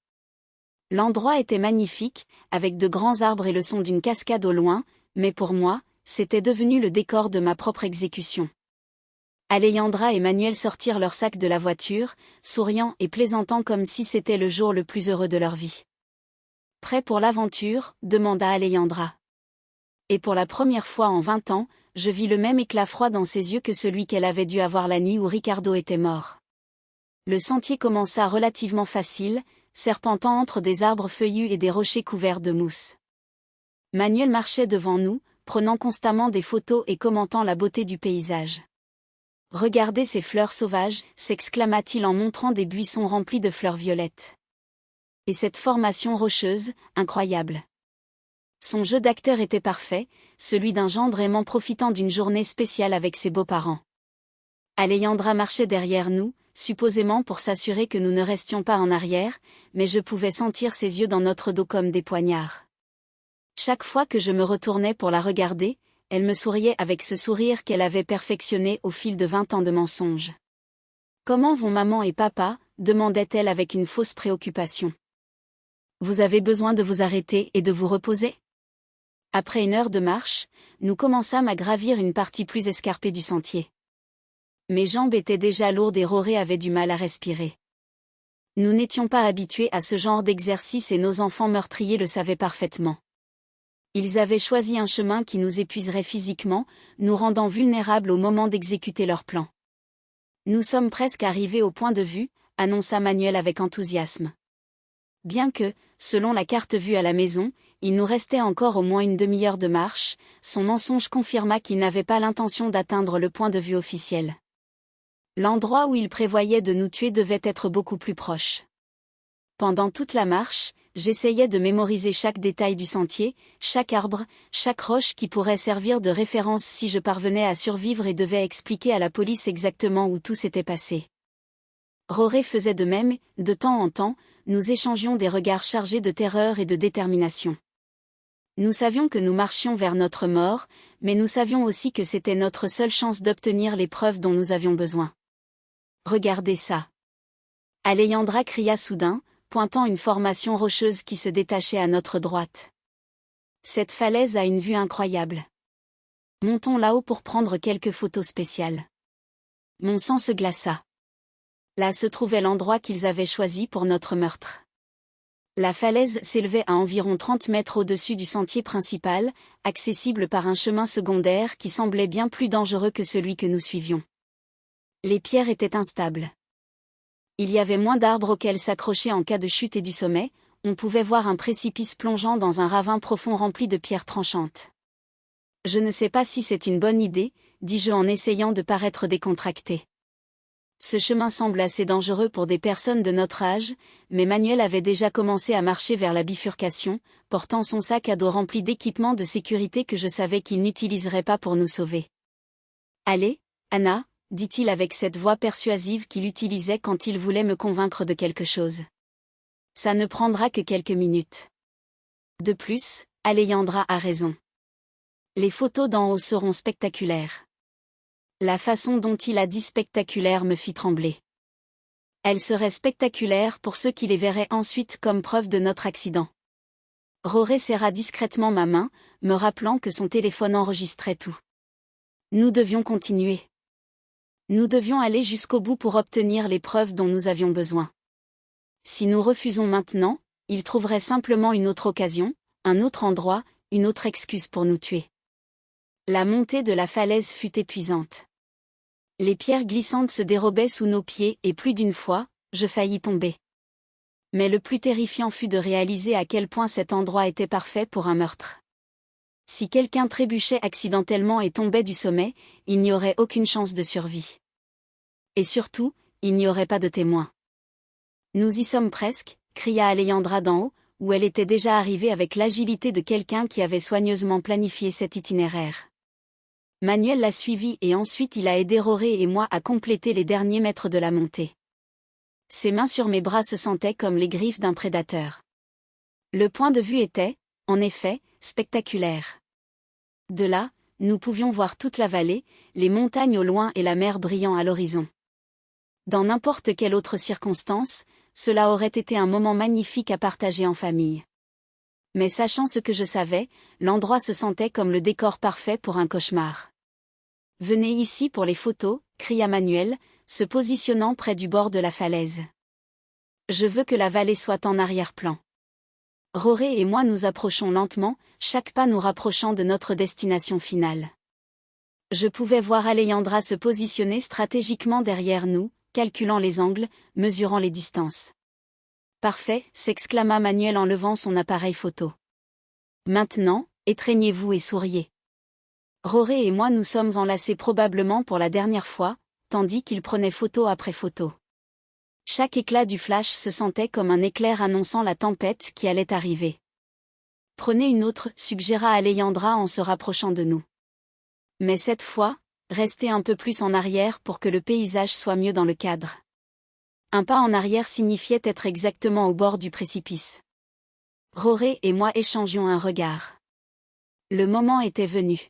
L'endroit était magnifique, avec de grands arbres et le son d'une cascade au loin, mais pour moi, c'était devenu le décor de ma propre exécution. Alejandra et Manuel sortirent leurs sacs de la voiture, souriant et plaisantant comme si c'était le jour le plus heureux de leur vie. « Prêt pour l'aventure ?» demanda Alejandra. Et pour la première fois en 20 ans, je vis le même éclat froid dans ses yeux que celui qu'elle avait dû avoir la nuit où Ricardo était mort. Le sentier commença relativement facile, serpentant entre des arbres feuillus et des rochers couverts de mousse. Manuel marchait devant nous, prenant constamment des photos et commentant la beauté du paysage. « Regardez ces fleurs sauvages !» s'exclama-t-il en montrant des buissons remplis de fleurs violettes. Et cette formation rocheuse, incroyable. Son jeu d'acteur était parfait, celui d'un gendre aimant profitant d'une journée spéciale avec ses beaux-parents. Alejandra marchait derrière nous, supposément pour s'assurer que nous ne restions pas en arrière, mais je pouvais sentir ses yeux dans notre dos comme des poignards. Chaque fois que je me retournais pour la regarder, elle me souriait avec ce sourire qu'elle avait perfectionné au fil de 20 ans de mensonges. « Comment vont maman et papa ?» demandait-elle avec une fausse préoccupation. « Vous avez besoin de vous arrêter et de vous reposer ?» Après 1 heure de marche, nous commençâmes à gravir une partie plus escarpée du sentier. Mes jambes étaient déjà lourdes et Roré avait du mal à respirer. Nous n'étions pas habitués à ce genre d'exercice et nos enfants meurtriers le savaient parfaitement. Ils avaient choisi un chemin qui nous épuiserait physiquement, nous rendant vulnérables au moment d'exécuter leur plan. « Nous sommes presque arrivés au point de vue », annonça Manuel avec enthousiasme. Bien que, selon la carte vue à la maison, il nous restait encore au moins une demi-heure de marche, son mensonge confirma qu'il n'avait pas l'intention d'atteindre le point de vue officiel. L'endroit où il prévoyait de nous tuer devait être beaucoup plus proche. Pendant toute la marche, j'essayais de mémoriser chaque détail du sentier, chaque arbre, chaque roche qui pourrait servir de référence si je parvenais à survivre et devais expliquer à la police exactement où tout s'était passé. Roré faisait de même, de temps en temps, nous échangions des regards chargés de terreur et de détermination. Nous savions que nous marchions vers notre mort, mais nous savions aussi que c'était notre seule chance d'obtenir les preuves dont nous avions besoin. « Regardez ça !» Alejandra cria soudain, pointant une formation rocheuse qui se détachait à notre droite. « Cette falaise a une vue incroyable. Montons là-haut pour prendre quelques photos spéciales. » Mon sang se glaça. Là se trouvait l'endroit qu'ils avaient choisi pour notre meurtre. La falaise s'élevait à environ 30 mètres au-dessus du sentier principal, accessible par un chemin secondaire qui semblait bien plus dangereux que celui que nous suivions. Les pierres étaient instables. Il y avait moins d'arbres auxquels s'accrocher en cas de chute et du sommet, on pouvait voir un précipice plongeant dans un ravin profond rempli de pierres tranchantes. « Je ne sais pas si c'est une bonne idée », dis-je en essayant de paraître décontracté. Ce chemin semble assez dangereux pour des personnes de notre âge, mais Manuel avait déjà commencé à marcher vers la bifurcation, portant son sac à dos rempli d'équipements de sécurité que je savais qu'il n'utiliserait pas pour nous sauver. « Allez, Anna », dit-il avec cette voix persuasive qu'il utilisait quand il voulait me convaincre de quelque chose. « Ça ne prendra que quelques minutes. De plus, Alejandra a raison. Les photos d'en haut seront spectaculaires. La façon dont il a dit spectaculaire me fit trembler. Elles seraient spectaculaires pour ceux qui les verraient ensuite comme preuve de notre accident. Rory serra discrètement ma main, me rappelant que son téléphone enregistrait tout. Nous devions continuer. Nous devions aller jusqu'au bout pour obtenir les preuves dont nous avions besoin. Si nous refusons maintenant, il trouverait simplement une autre occasion, un autre endroit, une autre excuse pour nous tuer. La montée de la falaise fut épuisante. Les pierres glissantes se dérobaient sous nos pieds et plus d'une fois, je faillis tomber. Mais le plus terrifiant fut de réaliser à quel point cet endroit était parfait pour un meurtre. Si quelqu'un trébuchait accidentellement et tombait du sommet, il n'y aurait aucune chance de survie. Et surtout, il n'y aurait pas de témoins. Nous y sommes presque, cria Alejandra d'en haut, où elle était déjà arrivée avec l'agilité de quelqu'un qui avait soigneusement planifié cet itinéraire. Manuel l'a suivi et ensuite il a aidé Rory et moi à compléter les derniers mètres de la montée. Ses mains sur mes bras se sentaient comme les griffes d'un prédateur. Le point de vue était, en effet, spectaculaire. De là, nous pouvions voir toute la vallée, les montagnes au loin et la mer brillant à l'horizon. Dans n'importe quelle autre circonstance, cela aurait été un moment magnifique à partager en famille. Mais sachant ce que je savais, l'endroit se sentait comme le décor parfait pour un cauchemar. « Venez ici pour les photos », cria Manuel, se positionnant près du bord de la falaise. « Je veux que la vallée soit en arrière-plan. » Rory et moi nous approchons lentement, chaque pas nous rapprochant de notre destination finale. Je pouvais voir Alejandra se positionner stratégiquement derrière nous, calculant les angles, mesurant les distances. « Parfait », s'exclama Manuel en levant son appareil photo. « Maintenant, étreignez-vous et souriez. » Rory et moi nous sommes enlacés probablement pour la dernière fois, tandis qu'il prenait photo après photo. Chaque éclat du flash se sentait comme un éclair annonçant la tempête qui allait arriver. « Prenez une autre », suggéra Alejandra en se rapprochant de nous. Mais cette fois, restez un peu plus en arrière pour que le paysage soit mieux dans le cadre. Un pas en arrière signifiait être exactement au bord du précipice. Rory et moi échangions un regard. Le moment était venu.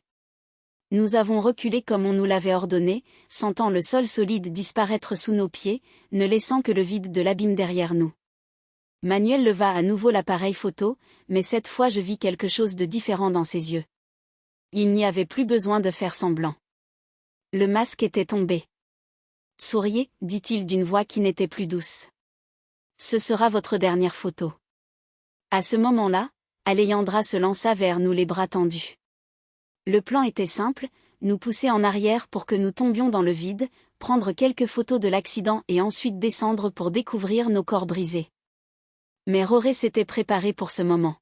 Nous avons reculé comme on nous l'avait ordonné, sentant le sol solide disparaître sous nos pieds, ne laissant que le vide de l'abîme derrière nous. Manuel leva à nouveau l'appareil photo, mais cette fois je vis quelque chose de différent dans ses yeux. Il n'y avait plus besoin de faire semblant. Le masque était tombé. « Souriez », dit-il d'une voix qui n'était plus douce. « Ce sera votre dernière photo. » À ce moment-là, Alejandra se lança vers nous les bras tendus. Le plan était simple, nous pousser en arrière pour que nous tombions dans le vide, prendre quelques photos de l'accident et ensuite descendre pour découvrir nos corps brisés. Mais Rory s'était préparé pour ce moment.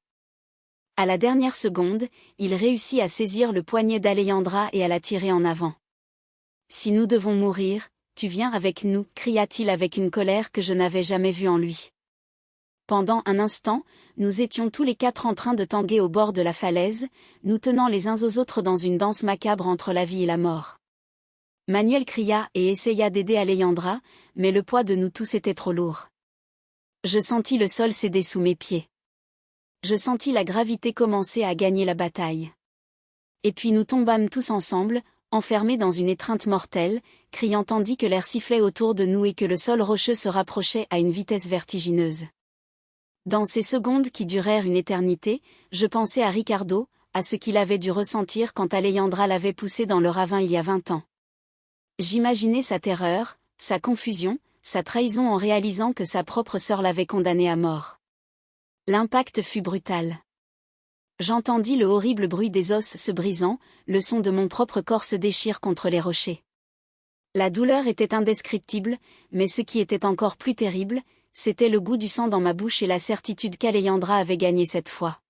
À la dernière seconde, il réussit à saisir le poignet d'Alejandra et à la tirer en avant. « Si nous devons mourir, tu viens avec nous », cria-t-il avec une colère que je n'avais jamais vue en lui. Pendant un instant, nous étions tous les quatre en train de tanguer au bord de la falaise, nous tenant les uns aux autres dans une danse macabre entre la vie et la mort. Manuel cria et essaya d'aider Alejandra, mais le poids de nous tous était trop lourd. Je sentis le sol céder sous mes pieds. Je sentis la gravité commencer à gagner la bataille. Et puis nous tombâmes tous ensemble, enfermés dans une étreinte mortelle, criant tandis que l'air sifflait autour de nous et que le sol rocheux se rapprochait à une vitesse vertigineuse. Dans ces secondes qui durèrent une éternité, je pensais à Ricardo, à ce qu'il avait dû ressentir quand Alejandra l'avait poussé dans le ravin il y a 20 ans. J'imaginais sa terreur, sa confusion, sa trahison en réalisant que sa propre sœur l'avait condamné à mort. L'impact fut brutal. J'entendis le horrible bruit des os se brisant, le son de mon propre corps se déchire contre les rochers. La douleur était indescriptible, mais ce qui était encore plus terrible, c'était le goût du sang dans ma bouche et la certitude qu'Alejandra avait gagné cette fois.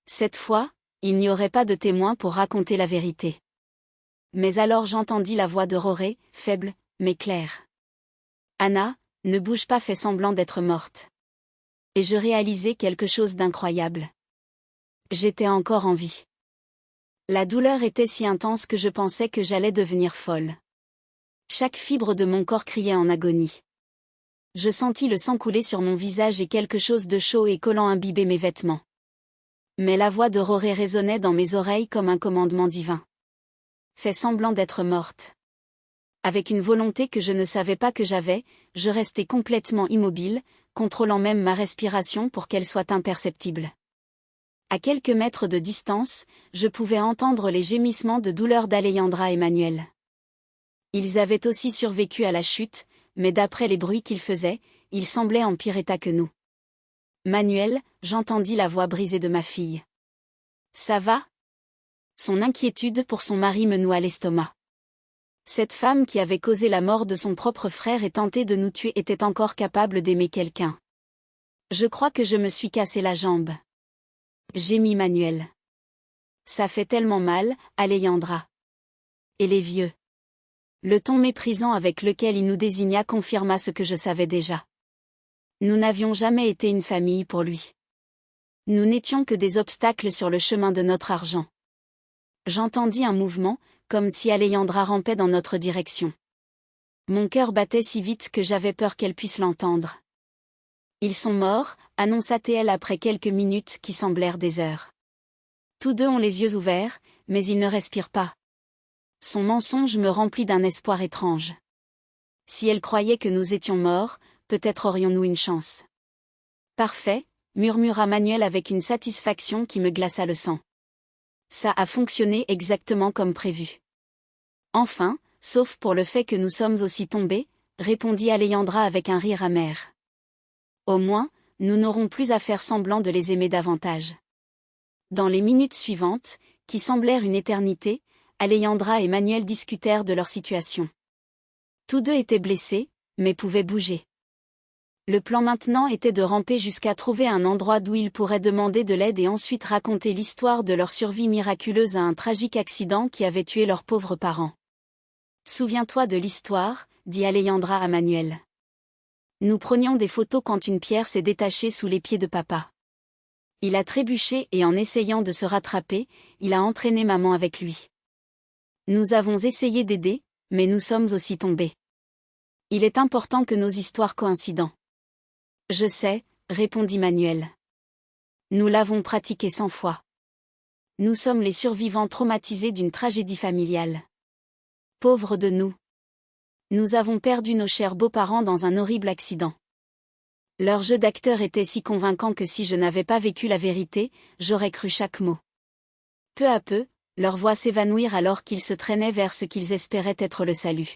Cette fois, il n'y aurait pas de témoin pour raconter la vérité. Mais alors j'entendis la voix de Rory, faible, mais claire. « Anna, ne bouge pas, fais semblant d'être morte. » Et je réalisai quelque chose d'incroyable. J'étais encore en vie. La douleur était si intense que je pensais que j'allais devenir folle. Chaque fibre de mon corps criait en agonie. Je sentis le sang couler sur mon visage et quelque chose de chaud et collant imbiber mes vêtements. Mais la voix de Roré résonnait dans mes oreilles comme un commandement divin. Fais semblant d'être morte. Avec une volonté que je ne savais pas que j'avais, je restai complètement immobile, contrôlant même ma respiration pour qu'elle soit imperceptible. À quelques mètres de distance, je pouvais entendre les gémissements de douleur d'Alejandra et Manuel. Ils avaient aussi survécu à la chute, mais d'après les bruits qu'ils faisaient, ils semblaient en pire état que nous. Manuel, j'entendis la voix brisée de ma fille. Ça va ? Son inquiétude pour son mari me noua l'estomac. Cette femme qui avait causé la mort de son propre frère et tenté de nous tuer était encore capable d'aimer quelqu'un. Je crois que je me suis cassé la jambe. Gémit Manuel. Ça fait tellement mal, Alejandra. Et les vieux. Le ton méprisant avec lequel il nous désigna confirma ce que je savais déjà. Nous n'avions jamais été une famille pour lui. Nous n'étions que des obstacles sur le chemin de notre argent. J'entendis un mouvement, comme si Alejandra rampait dans notre direction. Mon cœur battait si vite que j'avais peur qu'elle puisse l'entendre. Ils sont morts, annonça-t-elle après quelques minutes qui semblèrent des heures. Tous deux ont les yeux ouverts, mais ils ne respirent pas. Son mensonge me remplit d'un espoir étrange. Si elle croyait que nous étions morts, peut-être aurions-nous une chance. Parfait, murmura Manuel avec une satisfaction qui me glaça le sang. Ça a fonctionné exactement comme prévu. Enfin, sauf pour le fait que nous sommes aussi tombés, répondit Alejandra avec un rire amer. Au moins, nous n'aurons plus à faire semblant de les aimer davantage. Dans les minutes suivantes, qui semblèrent une éternité, Alejandra et Manuel discutèrent de leur situation. Tous deux étaient blessés, mais pouvaient bouger. Le plan maintenant était de ramper jusqu'à trouver un endroit d'où ils pourraient demander de l'aide et ensuite raconter l'histoire de leur survie miraculeuse à un tragique accident qui avait tué leurs pauvres parents. Souviens-toi de l'histoire, dit Alejandra à Manuel. Nous prenions des photos quand une pierre s'est détachée sous les pieds de papa. Il a trébuché et en essayant de se rattraper, il a entraîné maman avec lui. Nous avons essayé d'aider, mais nous sommes aussi tombés. Il est important que nos histoires coïncident. Je sais, répondit Manuel. Nous l'avons pratiqué 100 fois. Nous sommes les survivants traumatisés d'une tragédie familiale. Pauvres de nous. Nous avons perdu nos chers beaux-parents dans un horrible accident. Leur jeu d'acteur était si convaincant que si je n'avais pas vécu la vérité, j'aurais cru chaque mot. Peu à peu, leurs voix s'évanouirent alors qu'ils se traînaient vers ce qu'ils espéraient être le salut.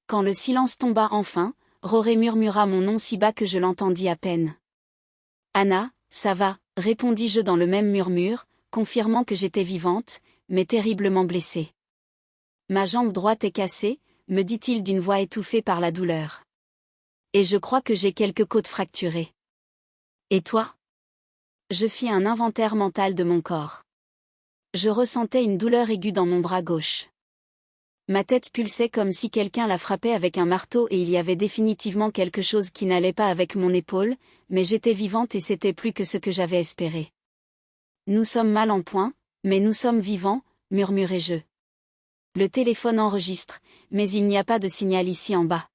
Quand le silence tomba enfin, Roré murmura mon nom si bas que je l'entendis à peine. Anna, ça va, répondis-je dans le même murmure, confirmant que j'étais vivante, mais terriblement blessée. Ma jambe droite est cassée, me dit-il d'une voix étouffée par la douleur. Et je crois que j'ai quelques côtes fracturées. Et toi ? Je fis un inventaire mental de mon corps. Je ressentais une douleur aiguë dans mon bras gauche. Ma tête pulsait comme si quelqu'un la frappait avec un marteau et il y avait définitivement quelque chose qui n'allait pas avec mon épaule, mais j'étais vivante et c'était plus que ce que j'avais espéré. Nous sommes mal en point, mais nous sommes vivants, murmurai-je. Le téléphone enregistre, mais il n'y a pas de signal ici en bas.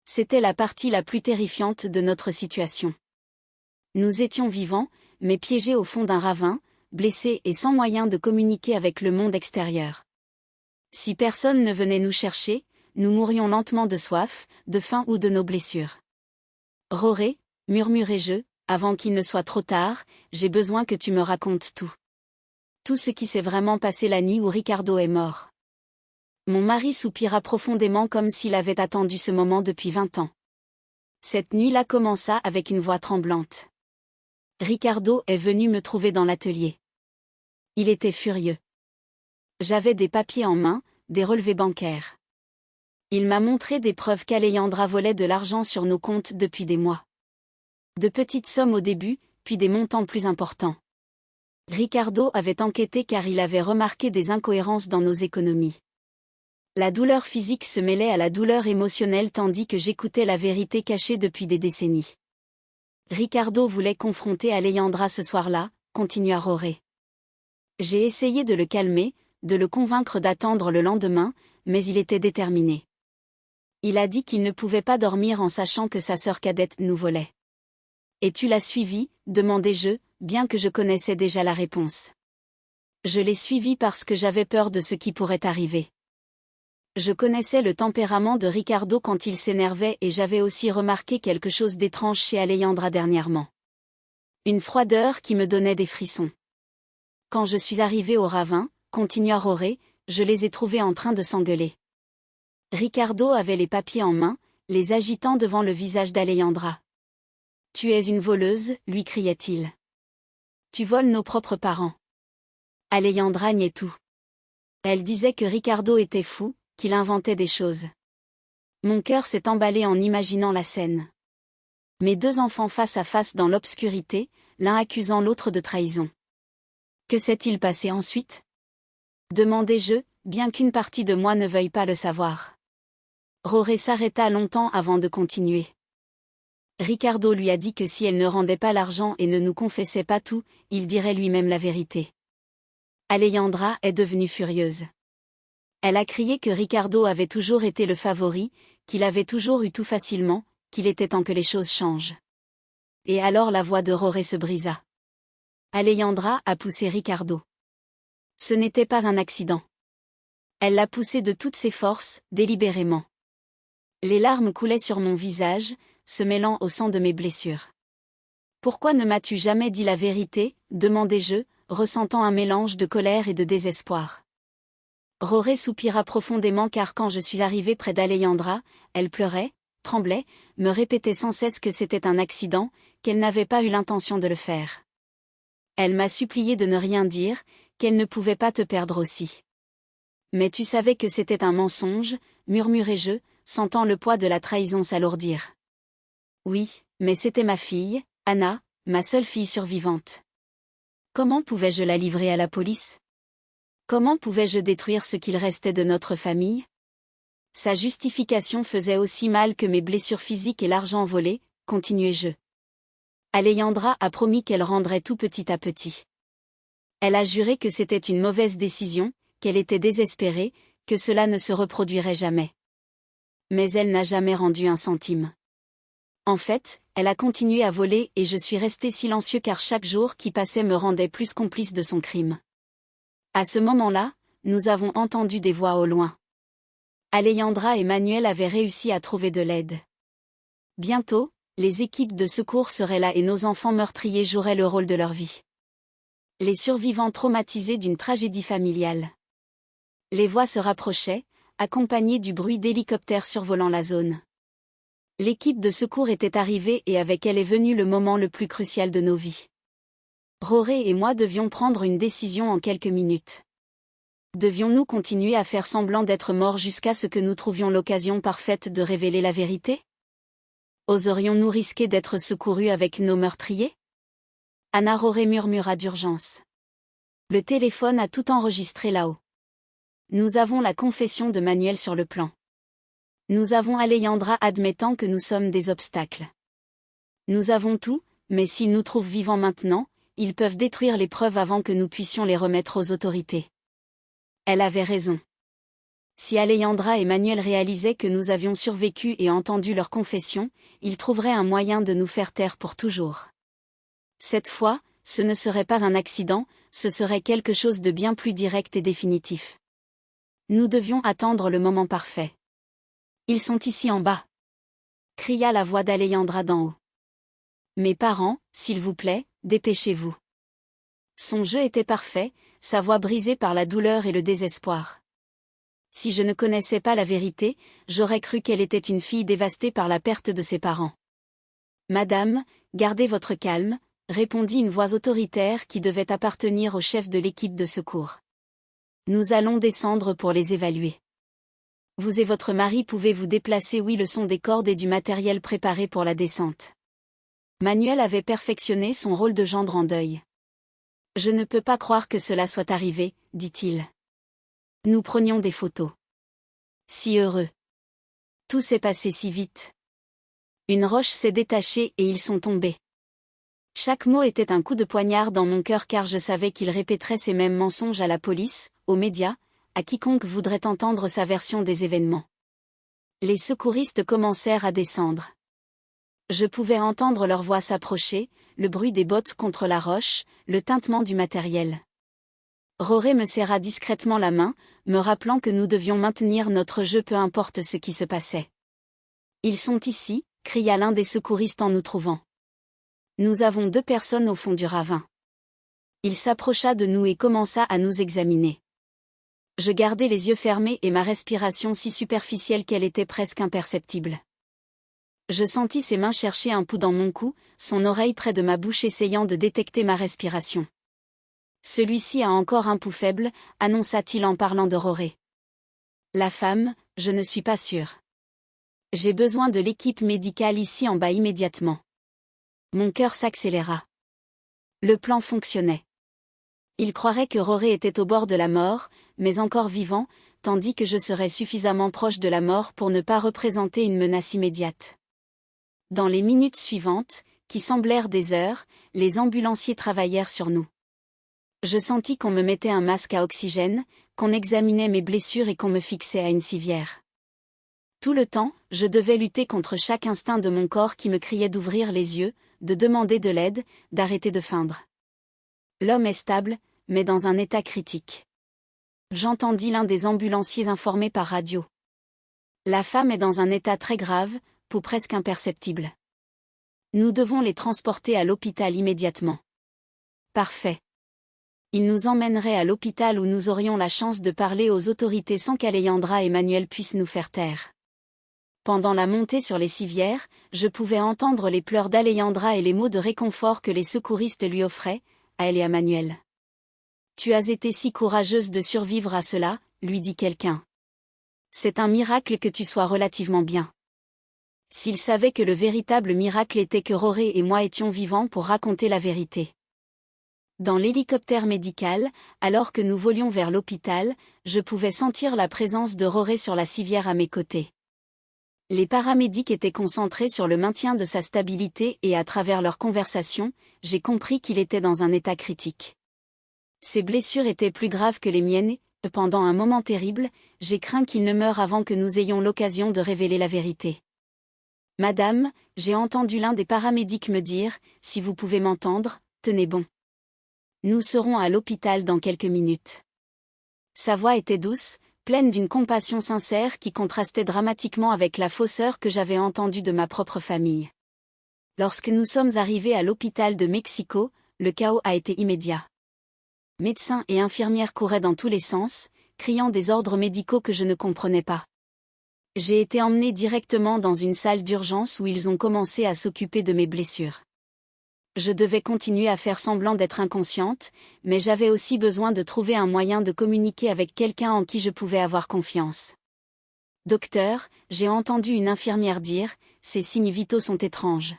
C'était la partie la plus terrifiante de notre situation. Nous étions vivants, mais piégés au fond d'un ravin, blessés et sans moyen de communiquer avec le monde extérieur. Si personne ne venait nous chercher, nous mourrions lentement de soif, de faim ou de nos blessures. Roré, murmurai-je, avant qu'il ne soit trop tard, j'ai besoin que tu me racontes tout. Tout ce qui s'est vraiment passé la nuit où Ricardo est mort. Mon mari soupira profondément comme s'il avait attendu ce moment depuis 20 ans. Cette nuit-là commença avec une voix tremblante. Ricardo est venu me trouver dans l'atelier. Il était furieux. J'avais des papiers en main, des relevés bancaires. Il m'a montré des preuves qu'Alejandra volait de l'argent sur nos comptes depuis des mois. De petites sommes au début, puis des montants plus importants. Ricardo avait enquêté car il avait remarqué des incohérences dans nos économies. La douleur physique se mêlait à la douleur émotionnelle tandis que j'écoutais la vérité cachée depuis des décennies. Ricardo voulait confronter Alejandra ce soir-là, continua Roré. J'ai essayé de le calmer, de le convaincre d'attendre le lendemain, mais il était déterminé. Il a dit qu'il ne pouvait pas dormir en sachant que sa sœur cadette nous volait. Et tu l'as suivi, demandai-je, bien que je connaissais déjà la réponse. Je l'ai suivi parce que j'avais peur de ce qui pourrait arriver. Je connaissais le tempérament de Ricardo quand il s'énervait et j'avais aussi remarqué quelque chose d'étrange chez Alejandra dernièrement. Une froideur qui me donnait des frissons. Quand je suis arrivé au ravin, continua Roré, je les ai trouvés en train de s'engueuler. Ricardo avait les papiers en main, les agitant devant le visage d'Alejandra. « Tu es une voleuse » lui criait-il. « Tu voles nos propres parents. » Alejandra niait tout. Elle disait que Ricardo était fou, qu'il inventait des choses. Mon cœur s'est emballé en imaginant la scène. Mes deux enfants face à face dans l'obscurité, l'un accusant l'autre de trahison. Que s'est-il passé ensuite? Demandai-je, bien qu'une partie de moi ne veuille pas le savoir. Roré s'arrêta longtemps avant de continuer. Ricardo lui a dit que si elle ne rendait pas l'argent et ne nous confessait pas tout, il dirait lui-même la vérité. Alejandra est devenue furieuse. Elle a crié que Ricardo avait toujours été le favori, qu'il avait toujours eu tout facilement, qu'il était temps que les choses changent. Et alors la voix de Roré se brisa. Alejandra a poussé Ricardo. Ce n'était pas un accident. Elle l'a poussé de toutes ses forces, délibérément. Les larmes coulaient sur mon visage, se mêlant au sang de mes blessures. « Pourquoi ne m'as-tu jamais dit la vérité ?» demandai-je, ressentant un mélange de colère et de désespoir. Roré soupira profondément car quand je suis arrivé près d'Alejandra, elle pleurait, tremblait, me répétait sans cesse que c'était un accident, qu'elle n'avait pas eu l'intention de le faire. Elle m'a supplié de ne rien dire, qu'elle ne pouvait pas te perdre aussi. « Mais tu savais que c'était un mensonge » murmurai-je, sentant le poids de la trahison s'alourdir. « Oui, mais c'était ma fille, Anna, ma seule fille survivante. Comment pouvais-je la livrer à la police? Comment pouvais-je détruire ce qu'il restait de notre famille? Sa justification faisait aussi mal que mes blessures physiques et l'argent volé, continuai-je. Alejandra a promis qu'elle rendrait tout petit à petit. Elle a juré que c'était une mauvaise décision, qu'elle était désespérée, que cela ne se reproduirait jamais. Mais elle n'a jamais rendu un centime. En fait, elle a continué à voler et je suis resté silencieux car chaque jour qui passait me rendait plus complice de son crime. À ce moment-là, nous avons entendu des voix au loin. Alejandra et Manuel avaient réussi à trouver de l'aide. Bientôt, les équipes de secours seraient là et nos enfants meurtriers joueraient le rôle de leur vie. Les survivants traumatisés d'une tragédie familiale. Les voix se rapprochaient, accompagnées du bruit d'hélicoptères survolant la zone. L'équipe de secours était arrivée et avec elle est venu le moment le plus crucial de nos vies. Roré et moi devions prendre une décision en quelques minutes. Devions-nous continuer à faire semblant d'être morts jusqu'à ce que nous trouvions l'occasion parfaite de révéler la vérité? Oserions-nous risquer d'être secourus avec nos meurtriers? Anna Roré murmura d'urgence. Le téléphone a tout enregistré là-haut. Nous avons la confession de Manuel sur le plan. Nous avons Alejandra admettant que nous sommes des obstacles. Nous avons tout, mais s'ils nous trouvent vivants maintenant, ils peuvent détruire les preuves avant que nous puissions les remettre aux autorités. Elle avait raison. Si Alejandra et Manuel réalisaient que nous avions survécu et entendu leur confession, ils trouveraient un moyen de nous faire taire pour toujours. Cette fois, ce ne serait pas un accident, ce serait quelque chose de bien plus direct et définitif. Nous devions attendre le moment parfait. Ils sont ici en bas. Cria la voix d'Alejandra d'en haut. Mes parents, s'il vous plaît, dépêchez-vous. Son jeu était parfait, sa voix brisée par la douleur et le désespoir. Si je ne connaissais pas la vérité, j'aurais cru qu'elle était une fille dévastée par la perte de ses parents. Madame, gardez votre calme, répondit une voix autoritaire qui devait appartenir au chef de l'équipe de secours. Nous allons descendre pour les évaluer. Vous et votre mari pouvez vous déplacer. Oui, le son des cordes et du matériel préparé pour la descente. Manuel avait perfectionné son rôle de gendre en deuil. Je ne peux pas croire que cela soit arrivé, dit-il. Nous prenions des photos. Si heureux. Tout s'est passé si vite. Une roche s'est détachée et ils sont tombés. Chaque mot était un coup de poignard dans mon cœur car je savais qu'il répéterait ces mêmes mensonges à la police, aux médias, à quiconque voudrait entendre sa version des événements. Les secouristes commencèrent à descendre. Je pouvais entendre leur voix s'approcher, le bruit des bottes contre la roche, le tintement du matériel. Rory me serra discrètement la main, me rappelant que nous devions maintenir notre jeu peu importe ce qui se passait. « Ils sont ici », cria l'un des secouristes en nous trouvant. Nous avons 2 personnes au fond du ravin. Il s'approcha de nous et commença à nous examiner. Je gardais les yeux fermés et ma respiration si superficielle qu'elle était presque imperceptible. Je sentis ses mains chercher un pouls dans mon cou, son oreille près de ma bouche essayant de détecter ma respiration. Celui-ci a encore un pouls faible, annonça-t-il en parlant de Rory. La femme, je ne suis pas sûre. J'ai besoin de l'équipe médicale ici en bas immédiatement. Mon cœur s'accéléra. Le plan fonctionnait. Il croirait que Rory était au bord de la mort, mais encore vivant, tandis que je serais suffisamment proche de la mort pour ne pas représenter une menace immédiate. Dans les minutes suivantes, qui semblèrent des heures, les ambulanciers travaillèrent sur nous. Je sentis qu'on me mettait un masque à oxygène, qu'on examinait mes blessures et qu'on me fixait à une civière. Tout le temps, je devais lutter contre chaque instinct de mon corps qui me criait d'ouvrir les yeux, de demander de l'aide, d'arrêter de feindre. L'homme est stable, mais dans un état critique. J'entendis l'un des ambulanciers informer par radio. La femme est dans un état très grave, pouls presque imperceptible. Nous devons les transporter à l'hôpital immédiatement. Parfait. Il nous emmènerait à l'hôpital où nous aurions la chance de parler aux autorités sans qu'Alejandra et Manuel puissent nous faire taire. Pendant la montée sur les civières, je pouvais entendre les pleurs d'Alejandra et les mots de réconfort que les secouristes lui offraient, à elle et à Manuel. « Tu as été si courageuse de survivre à cela », lui dit quelqu'un. « C'est un miracle que tu sois relativement bien. » S'il savait que le véritable miracle était que Rory et moi étions vivants pour raconter la vérité. Dans l'hélicoptère médical, alors que nous volions vers l'hôpital, je pouvais sentir la présence de Rory sur la civière à mes côtés. Les paramédics étaient concentrés sur le maintien de sa stabilité et à travers leur conversation, j'ai compris qu'il était dans un état critique. Ses blessures étaient plus graves que les miennes et, pendant un moment terrible, j'ai craint qu'il ne meure avant que nous ayons l'occasion de révéler la vérité. « Madame, j'ai entendu l'un des paramédics me dire, si vous pouvez m'entendre, tenez bon. Nous serons à l'hôpital dans quelques minutes. » Sa voix était douce, pleine d'une compassion sincère qui contrastait dramatiquement avec la fausseur que j'avais entendue de ma propre famille. Lorsque nous sommes arrivés à l'hôpital de Mexico, le chaos a été immédiat. Médecins et infirmières couraient dans tous les sens, criant des ordres médicaux que je ne comprenais pas. J'ai été emmenée directement dans une salle d'urgence où ils ont commencé à s'occuper de mes blessures. Je devais continuer à faire semblant d'être inconsciente, mais j'avais aussi besoin de trouver un moyen de communiquer avec quelqu'un en qui je pouvais avoir confiance. « Docteur, j'ai entendu une infirmière dire, ces signes vitaux sont étranges.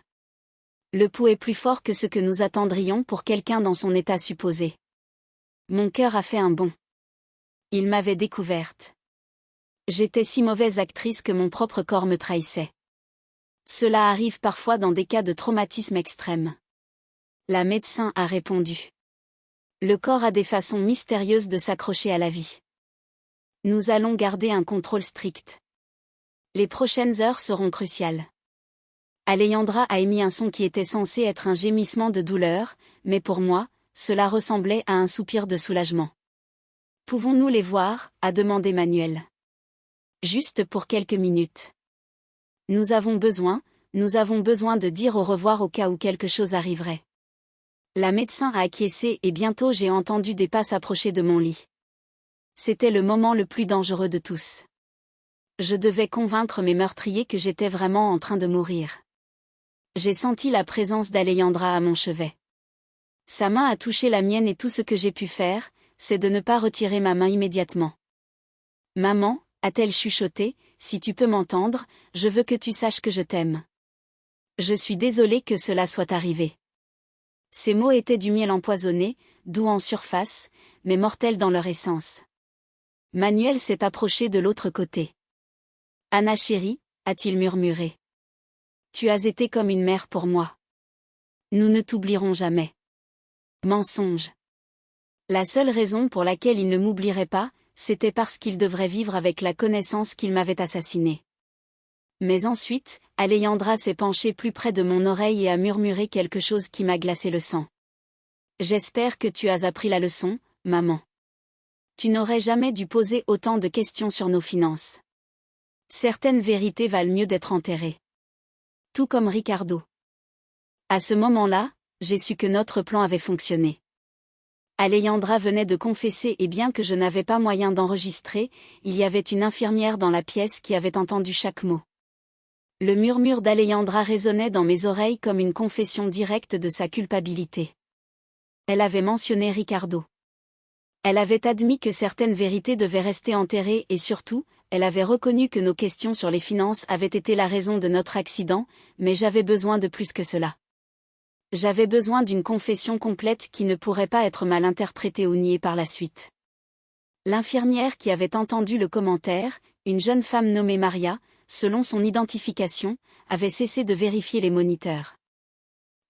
Le pouls est plus fort que ce que nous attendrions pour quelqu'un dans son état supposé. » Mon cœur a fait un bond. Il m'avait découverte. J'étais si mauvaise actrice que mon propre corps me trahissait. Cela arrive parfois dans des cas de traumatisme extrême. La médecin a répondu. Le corps a des façons mystérieuses de s'accrocher à la vie. Nous allons garder un contrôle strict. Les prochaines heures seront cruciales. Alejandra a émis un son qui était censé être un gémissement de douleur, mais pour moi, cela ressemblait à un soupir de soulagement. « Pouvons-nous les voir ?» a demandé Manuel. « Juste pour quelques minutes. Nous avons besoin de dire au revoir au cas où quelque chose arriverait. » La médecin a acquiescé et bientôt j'ai entendu des pas s'approcher de mon lit. C'était le moment le plus dangereux de tous. Je devais convaincre mes meurtriers que j'étais vraiment en train de mourir. J'ai senti la présence d'Alejandra à mon chevet. Sa main a touché la mienne et tout ce que j'ai pu faire, c'est de ne pas retirer ma main immédiatement. « Maman » a-t-elle chuchoté, « si tu peux m'entendre, je veux que tu saches que je t'aime. Je suis désolée que cela soit arrivé. » Ces mots étaient du miel empoisonné, doux en surface, mais mortels dans leur essence. Manuel s'est approché de l'autre côté. « Anna chérie » a-t-il murmuré. « Tu as été comme une mère pour moi. Nous ne t'oublierons jamais. » Mensonge. La seule raison pour laquelle il ne m'oublierait pas, c'était parce qu'il devrait vivre avec la connaissance qu'il m'avait assassiné. Mais ensuite, Alejandra s'est penchée plus près de mon oreille et a murmuré quelque chose qui m'a glacé le sang. J'espère que tu as appris la leçon, maman. Tu n'aurais jamais dû poser autant de questions sur nos finances. Certaines vérités valent mieux d'être enterrées. Tout comme Ricardo. À ce moment-là, j'ai su que notre plan avait fonctionné. Alejandra venait de confesser et bien que je n'avais pas moyen d'enregistrer, il y avait une infirmière dans la pièce qui avait entendu chaque mot. Le murmure d'Alejandra résonnait dans mes oreilles comme une confession directe de sa culpabilité. Elle avait mentionné Ricardo. Elle avait admis que certaines vérités devaient rester enterrées et surtout, elle avait reconnu que nos questions sur les finances avaient été la raison de notre accident, mais j'avais besoin de plus que cela. J'avais besoin d'une confession complète qui ne pourrait pas être mal interprétée ou niée par la suite. L'infirmière qui avait entendu le commentaire, une jeune femme nommée Maria, selon son identification, avait cessé de vérifier les moniteurs.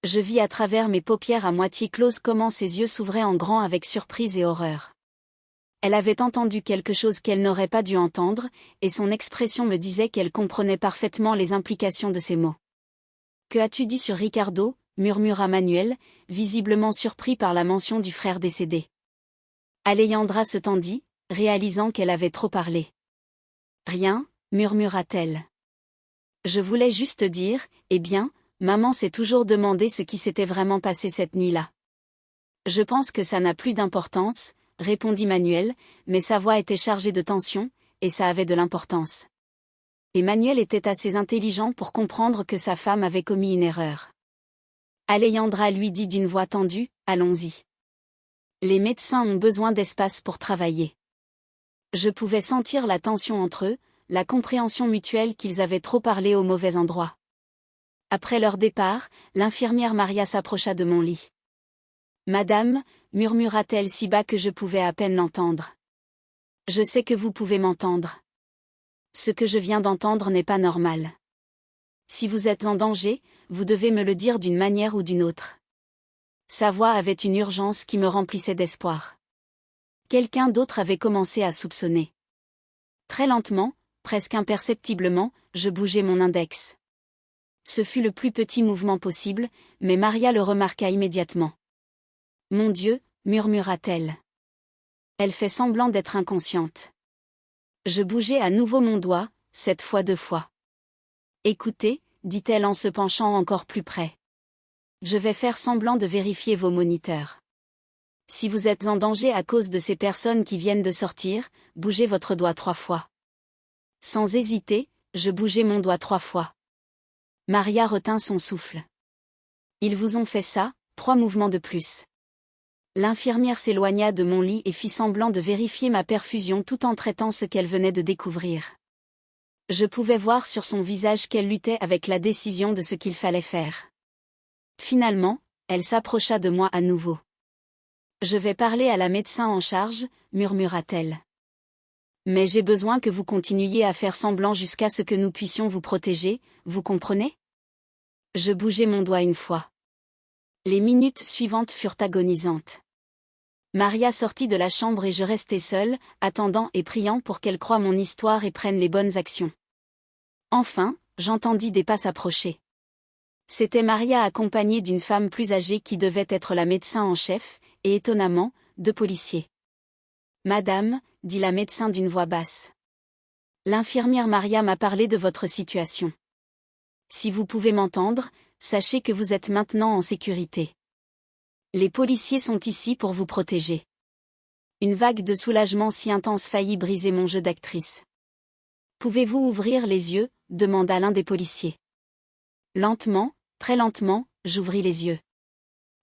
Je vis à travers mes paupières à moitié closes comment ses yeux s'ouvraient en grand avec surprise et horreur. Elle avait entendu quelque chose qu'elle n'aurait pas dû entendre, et son expression me disait qu'elle comprenait parfaitement les implications de ces mots. « Que as-tu dit sur Ricardo ?» murmura Manuel, visiblement surpris par la mention du frère décédé. Alejandra se tendit, réalisant qu'elle avait trop parlé. « Rien, murmura-t-elle. Je voulais juste dire, eh bien, maman s'est toujours demandé ce qui s'était vraiment passé cette nuit-là. Je pense que ça n'a plus d'importance, répondit Manuel, mais sa voix était chargée de tension, et ça avait de l'importance. Et Manuel était assez intelligent pour comprendre que sa femme avait commis une erreur. Alejandra lui dit d'une voix tendue, allons-y. Les médecins ont besoin d'espace pour travailler. Je pouvais sentir la tension entre eux, la compréhension mutuelle qu'ils avaient trop parlé au mauvais endroit. Après leur départ, l'infirmière Maria s'approcha de mon lit. « Madame » murmura-t-elle si bas que je pouvais à peine l'entendre. « Je sais que vous pouvez m'entendre. Ce que je viens d'entendre n'est pas normal. Si vous êtes en danger, vous devez me le dire d'une manière ou d'une autre. » Sa voix avait une urgence qui me remplissait d'espoir. Quelqu'un d'autre avait commencé à soupçonner. Très lentement, presque imperceptiblement, je bougeai mon index. Ce fut le plus petit mouvement possible, mais Maria le remarqua immédiatement. « Mon Dieu » murmura-t-elle. Elle fait semblant d'être inconsciente. Je bougeai à nouveau mon doigt, cette fois 2 fois. « Écoutez » dit-elle en se penchant encore plus près. « Je vais faire semblant de vérifier vos moniteurs. Si vous êtes en danger à cause de ces personnes qui viennent de sortir, bougez votre doigt 3 fois. » Sans hésiter, je bougeai mon doigt 3 fois. Maria retint son souffle. « Ils vous ont fait ça ?» 3 mouvements de plus. L'infirmière s'éloigna de mon lit et fit semblant de vérifier ma perfusion tout en traitant ce qu'elle venait de découvrir. Je pouvais voir sur son visage qu'elle luttait avec la décision de ce qu'il fallait faire. Finalement, elle s'approcha de moi à nouveau. « Je vais parler à la médecin en charge » murmura-t-elle. « Mais j'ai besoin que vous continuiez à faire semblant jusqu'à ce que nous puissions vous protéger, vous comprenez ?» Je bougeai mon doigt 1 fois. Les minutes suivantes furent agonisantes. Maria sortit de la chambre et je restai seule, attendant et priant pour qu'elle croie mon histoire et prenne les bonnes actions. Enfin, j'entendis des pas s'approcher. C'était Maria accompagnée d'une femme plus âgée qui devait être la médecin en chef, et étonnamment, 2 policiers. « Madame » dit la médecin d'une voix basse. « L'infirmière Maria m'a parlé de votre situation. Si vous pouvez m'entendre, sachez que vous êtes maintenant en sécurité. Les policiers sont ici pour vous protéger. » Une vague de soulagement si intense faillit briser mon jeu d'actrice. « Pouvez-vous ouvrir les yeux ?» demanda l'un des policiers. Lentement, très lentement, j'ouvris les yeux.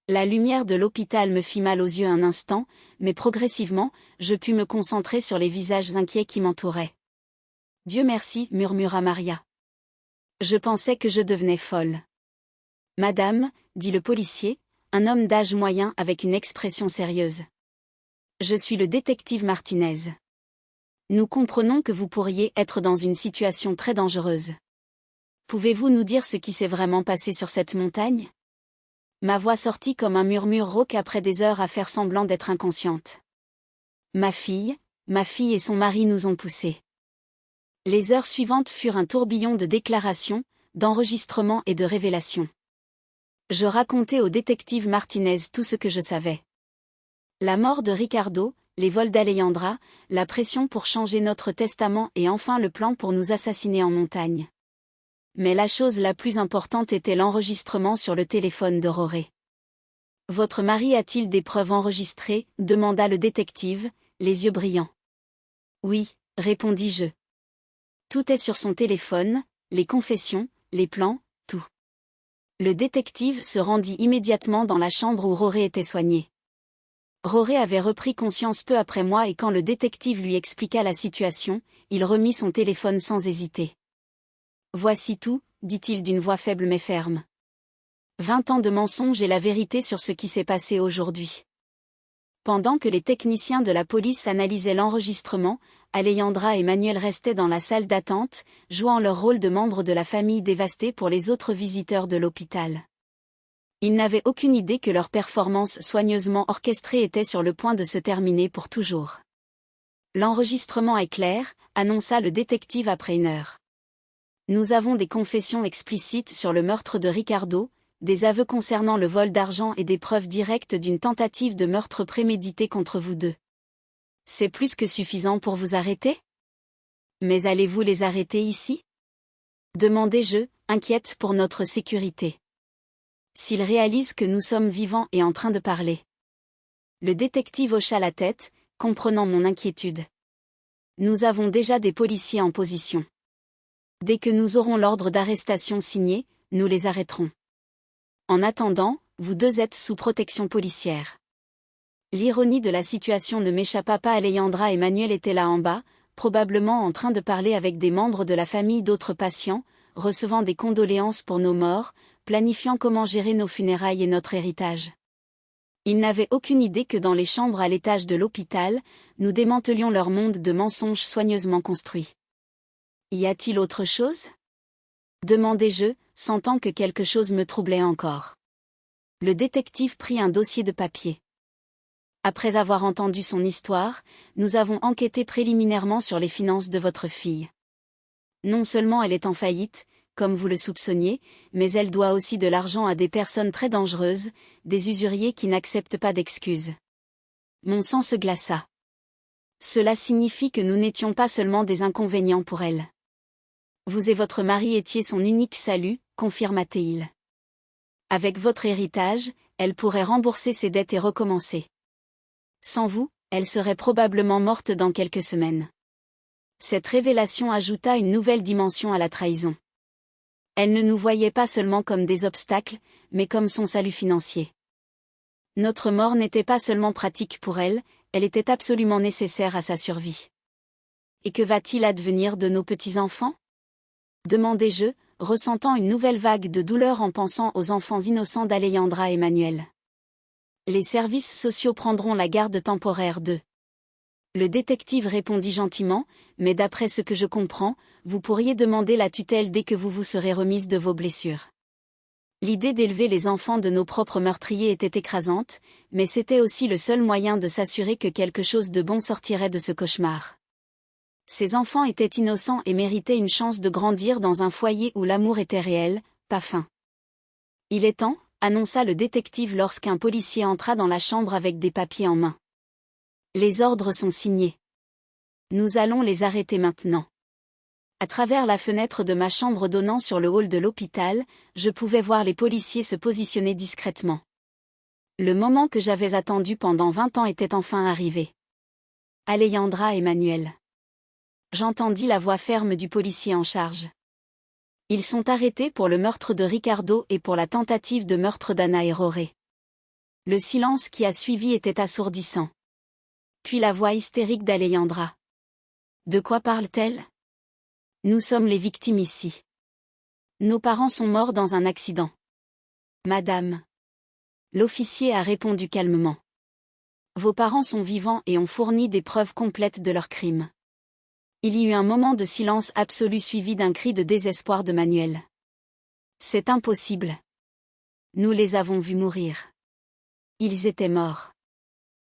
La lumière de l'hôpital me fit mal aux yeux un instant, mais progressivement, je pus me concentrer sur les visages inquiets qui m'entouraient. « Dieu merci » murmura Maria. Je pensais que je devenais folle. « Madame » dit le policier, un homme d'âge moyen avec une expression sérieuse. « Je suis le détective Martinez. Nous comprenons que vous pourriez être dans une situation très dangereuse. Pouvez-vous nous dire ce qui s'est vraiment passé sur cette montagne ?» Ma voix sortit comme un murmure rauque après des heures à faire semblant d'être inconsciente. Ma fille et son mari nous ont poussés. Les heures suivantes furent un tourbillon de déclarations, d'enregistrements et de révélations. Je racontai au détective Martinez tout ce que je savais. La mort de Ricardo, les vols d'Alejandra, la pression pour changer notre testament et enfin le plan pour nous assassiner en montagne. Mais la chose la plus importante était l'enregistrement sur le téléphone de Roré. « Votre mari a-t-il des preuves enregistrées » demanda le détective, les yeux brillants. « Oui » répondis-je. « Tout est sur son téléphone, les confessions, les plans, tout. » Le détective se rendit immédiatement dans la chambre où Roré était soigné. Roré avait repris conscience peu après moi et quand le détective lui expliqua la situation, il remit son téléphone sans hésiter. « Voici tout, dit-il d'une voix faible mais ferme. 20 ans de mensonges et la vérité sur ce qui s'est passé aujourd'hui. » Pendant que les techniciens de la police analysaient l'enregistrement, Alejandra et Manuel restaient dans la salle d'attente, jouant leur rôle de membres de la famille dévastée pour les autres visiteurs de l'hôpital. Ils n'avaient aucune idée que leur performance soigneusement orchestrée était sur le point de se terminer pour toujours. « L'enregistrement est clair », annonça le détective après 1 heure. « Nous avons des confessions explicites sur le meurtre de Ricardo, des aveux concernant le vol d'argent et des preuves directes d'une tentative de meurtre prémédité contre vous deux. C'est plus que suffisant pour vous arrêter ? Mais allez-vous les arrêter ici ? Demandai-je, inquiète pour notre sécurité. S'ils réalisent que nous sommes vivants et en train de parler. Le détective hocha la tête, comprenant mon inquiétude. Nous avons déjà des policiers en position. Dès que nous aurons l'ordre d'arrestation signé, nous les arrêterons. En attendant, vous deux êtes sous protection policière. L'ironie de la situation ne m'échappa pas. Alejandra et Manuel étaient là en bas, probablement en train de parler avec des membres de la famille d'autres patients, recevant des condoléances pour nos morts, planifiant comment gérer nos funérailles et notre héritage. Ils n'avaient aucune idée que dans les chambres à l'étage de l'hôpital, nous démantelions leur monde de mensonges soigneusement construits. Y a-t-il autre chose ? Demandai-je, sentant que quelque chose me troublait encore. Le détective prit un dossier de papier. Après avoir entendu son histoire, nous avons enquêté préliminairement sur les finances de votre fille. Non seulement elle est en faillite, comme vous le soupçonniez, mais elle doit aussi de l'argent à des personnes très dangereuses, des usuriers qui n'acceptent pas d'excuses. Mon sang se glaça. Cela signifie que nous n'étions pas seulement des inconvénients pour elle. Vous et votre mari étiez son unique salut, confirma-t-il. Avec votre héritage, elle pourrait rembourser ses dettes et recommencer. Sans vous, elle serait probablement morte dans quelques semaines. Cette révélation ajouta une nouvelle dimension à la trahison. Elle ne nous voyait pas seulement comme des obstacles, mais comme son salut financier. Notre mort n'était pas seulement pratique pour elle, elle était absolument nécessaire à sa survie. Et que va-t-il advenir de nos petits-enfants ? Demandai-je, ressentant une nouvelle vague de douleur en pensant aux enfants innocents d'Alejandra et Manuel. Les services sociaux prendront la garde temporaire d'eux. Le détective répondit gentiment, mais d'après ce que je comprends, vous pourriez demander la tutelle dès que vous vous serez remise de vos blessures. L'idée d'élever les enfants de nos propres meurtriers était écrasante, mais c'était aussi le seul moyen de s'assurer que quelque chose de bon sortirait de ce cauchemar. Ces enfants étaient innocents et méritaient une chance de grandir dans un foyer où l'amour était réel, pas fin. Il est temps, annonça le détective lorsqu'un policier entra dans la chambre avec des papiers en main. Les ordres sont signés. Nous allons les arrêter maintenant. À travers la fenêtre de ma chambre donnant sur le hall de l'hôpital, je pouvais voir les policiers se positionner discrètement. Le moment que j'avais attendu pendant 20 ans était enfin arrivé. Alejandra et Manuel. J'entendis la voix ferme du policier en charge. Ils sont arrêtés pour le meurtre de Ricardo et pour la tentative de meurtre d'Anna et Roré. Le silence qui a suivi était assourdissant. Puis la voix hystérique d'Alejandra. De quoi parle-t-elle ? Nous sommes les victimes ici. Nos parents sont morts dans un accident. Madame. L'officier a répondu calmement. Vos parents sont vivants et ont fourni des preuves complètes de leurs crimes. Il y eut un moment de silence absolu suivi d'un cri de désespoir de Manuel. C'est impossible. Nous les avons vus mourir. Ils étaient morts.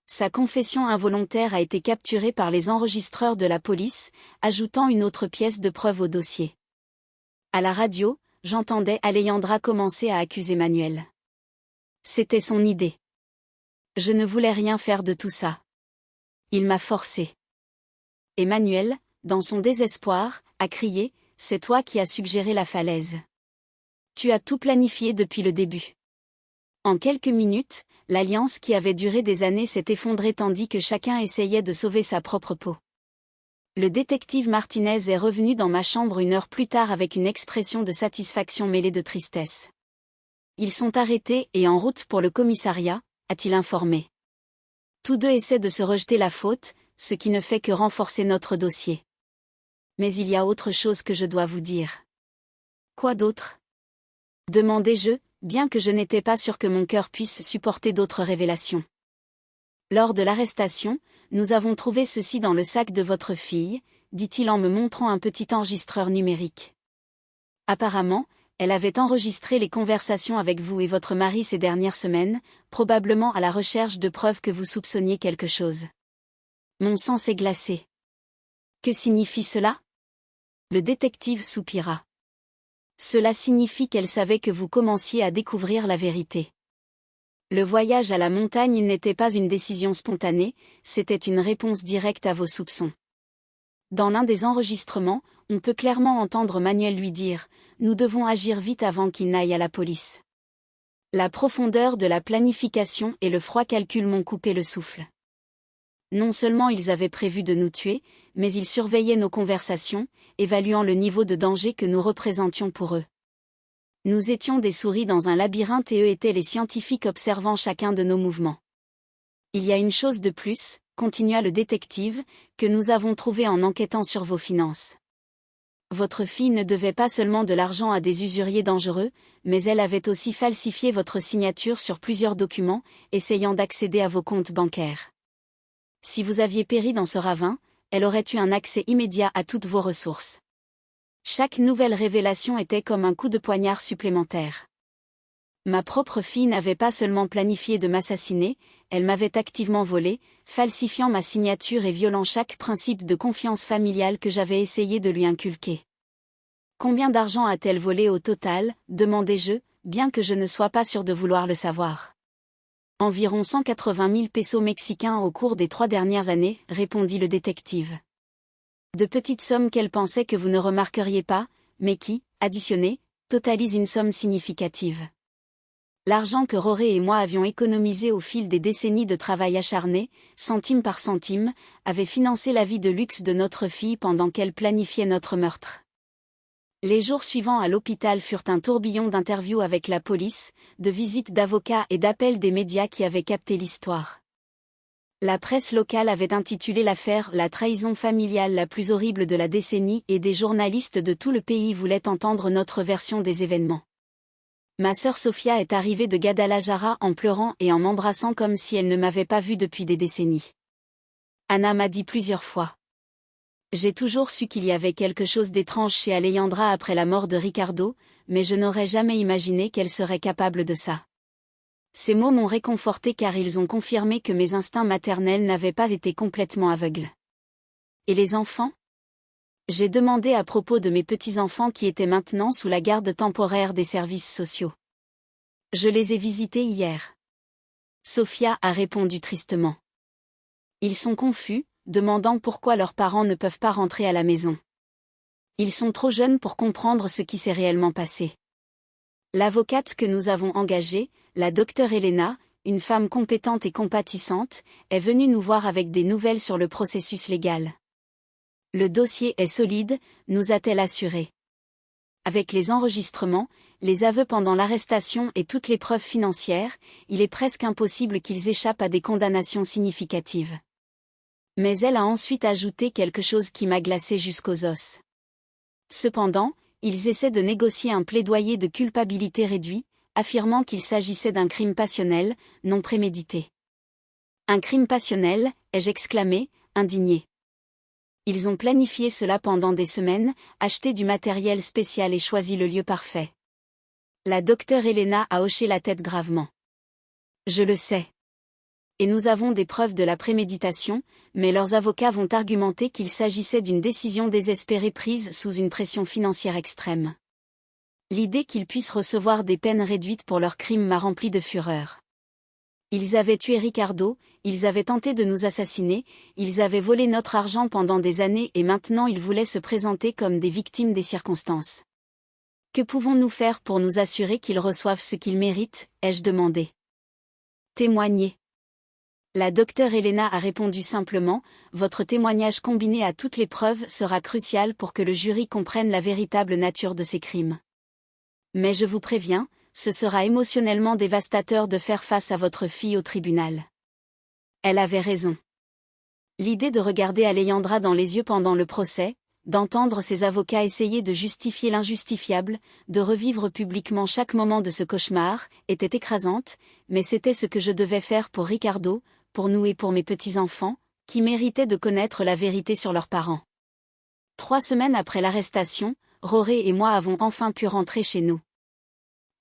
Sa confession involontaire a été capturée par les enregistreurs de la police, ajoutant une autre pièce de preuve au dossier. À la radio, j'entendais Alejandra commencer à accuser Manuel. C'était son idée. Je ne voulais rien faire de tout ça. Il m'a forcé. Et Manuel, dans son désespoir, a crié, « C'est toi qui as suggéré la falaise. Tu as tout planifié depuis le début. » En quelques minutes, l'alliance qui avait duré des années s'est effondrée tandis que chacun essayait de sauver sa propre peau. Le détective Martinez est revenu dans ma chambre 1 heure plus tard avec une expression de satisfaction mêlée de tristesse. « Ils sont arrêtés et en route pour le commissariat », a-t-il informé. Tous deux essaient de se rejeter la faute, ce qui ne fait que renforcer notre dossier. Mais il y a autre chose que je dois vous dire. Quoi d'autre? Demandai-je, bien que je n'étais pas sûr que mon cœur puisse supporter d'autres révélations. Lors de l'arrestation, nous avons trouvé ceci dans le sac de votre fille, dit-il en me montrant un petit enregistreur numérique. Apparemment, elle avait enregistré les conversations avec vous et votre mari ces dernières semaines, probablement à la recherche de preuves que vous soupçonniez quelque chose. Mon sang s'est glacé. Que signifie cela? Le détective soupira. Cela signifie qu'elle savait que vous commenciez à découvrir la vérité. Le voyage à la montagne n'était pas une décision spontanée, c'était une réponse directe à vos soupçons. Dans l'un des enregistrements, on peut clairement entendre Manuel lui dire « Nous devons agir vite avant qu'il n'aille à la police ». La profondeur de la planification et le froid calcul m'ont coupé le souffle. Non seulement ils avaient prévu de nous tuer, mais ils surveillaient nos conversations, évaluant le niveau de danger que nous représentions pour eux. Nous étions des souris dans un labyrinthe et eux étaient les scientifiques observant chacun de nos mouvements. Il y a une chose de plus, continua le détective, que nous avons trouvé en enquêtant sur vos finances. Votre fille ne devait pas seulement de l'argent à des usuriers dangereux, mais elle avait aussi falsifié votre signature sur plusieurs documents, essayant d'accéder à vos comptes bancaires. Si vous aviez péri dans ce ravin, elle aurait eu un accès immédiat à toutes vos ressources. Chaque nouvelle révélation était comme un coup de poignard supplémentaire. Ma propre fille n'avait pas seulement planifié de m'assassiner, elle m'avait activement volé, falsifiant ma signature et violant chaque principe de confiance familiale que j'avais essayé de lui inculquer. Combien d'argent a-t-elle volé au total, demandai-je, bien que je ne sois pas sûr de vouloir le savoir. Environ 180 000 pesos mexicains au cours des 3 dernières années, répondit le détective. De petites sommes qu'elle pensait que vous ne remarqueriez pas, mais qui, additionnées, totalisent une somme significative. L'argent que Roré et moi avions économisé au fil des décennies de travail acharné, centime par centime, avait financé la vie de luxe de notre fille pendant qu'elle planifiait notre meurtre. Les jours suivants à l'hôpital furent un tourbillon d'interviews avec la police, de visites d'avocats et d'appels des médias qui avaient capté l'histoire. La presse locale avait intitulé l'affaire « La trahison familiale la plus horrible de la décennie » et des journalistes de tout le pays voulaient entendre notre version des événements. Ma sœur Sofia est arrivée de Guadalajara en pleurant et en m'embrassant comme si elle ne m'avait pas vue depuis des décennies. Anna m'a dit plusieurs fois. J'ai toujours su qu'il y avait quelque chose d'étrange chez Alejandra après la mort de Ricardo, mais je n'aurais jamais imaginé qu'elle serait capable de ça. Ces mots m'ont réconforté car ils ont confirmé que mes instincts maternels n'avaient pas été complètement aveugles. Et les enfants? J'ai demandé à propos de mes petits-enfants qui étaient maintenant sous la garde temporaire des services sociaux. Je les ai visités hier. Sofia a répondu tristement. Ils sont confus, demandant pourquoi leurs parents ne peuvent pas rentrer à la maison. Ils sont trop jeunes pour comprendre ce qui s'est réellement passé. L'avocate que nous avons engagée, la docteure Elena, une femme compétente et compatissante, est venue nous voir avec des nouvelles sur le processus légal. Le dossier est solide, nous a-t-elle assuré. Avec les enregistrements, les aveux pendant l'arrestation et toutes les preuves financières, il est presque impossible qu'ils échappent à des condamnations significatives. Mais elle a ensuite ajouté quelque chose qui m'a glacé jusqu'aux os. Cependant, ils essaient de négocier un plaidoyer de culpabilité réduit, affirmant qu'il s'agissait d'un crime passionnel, non prémédité. Un crime passionnel, ai-je exclamé, indigné. Ils ont planifié cela pendant des semaines, acheté du matériel spécial et choisi le lieu parfait. La docteure Elena a hoché la tête gravement. Je le sais. Et nous avons des preuves de la préméditation, mais leurs avocats vont argumenter qu'il s'agissait d'une décision désespérée prise sous une pression financière extrême. L'idée qu'ils puissent recevoir des peines réduites pour leurs crimes m'a rempli de fureur. Ils avaient tué Ricardo, ils avaient tenté de nous assassiner, ils avaient volé notre argent pendant des années et maintenant ils voulaient se présenter comme des victimes des circonstances. Que pouvons-nous faire pour nous assurer qu'ils reçoivent ce qu'ils méritent, ai-je demandé. Témoigner. La docteure Elena a répondu simplement, votre témoignage combiné à toutes les preuves sera crucial pour que le jury comprenne la véritable nature de ces crimes. Mais je vous préviens, ce sera émotionnellement dévastateur de faire face à votre fille au tribunal. Elle avait raison. L'idée de regarder Alejandra dans les yeux pendant le procès, d'entendre ses avocats essayer de justifier l'injustifiable, de revivre publiquement chaque moment de ce cauchemar, était écrasante, mais c'était ce que je devais faire pour Ricardo, pour nous et pour mes petits-enfants, qui méritaient de connaître la vérité sur leurs parents. 3 semaines après l'arrestation, Roré et moi avons enfin pu rentrer chez nous.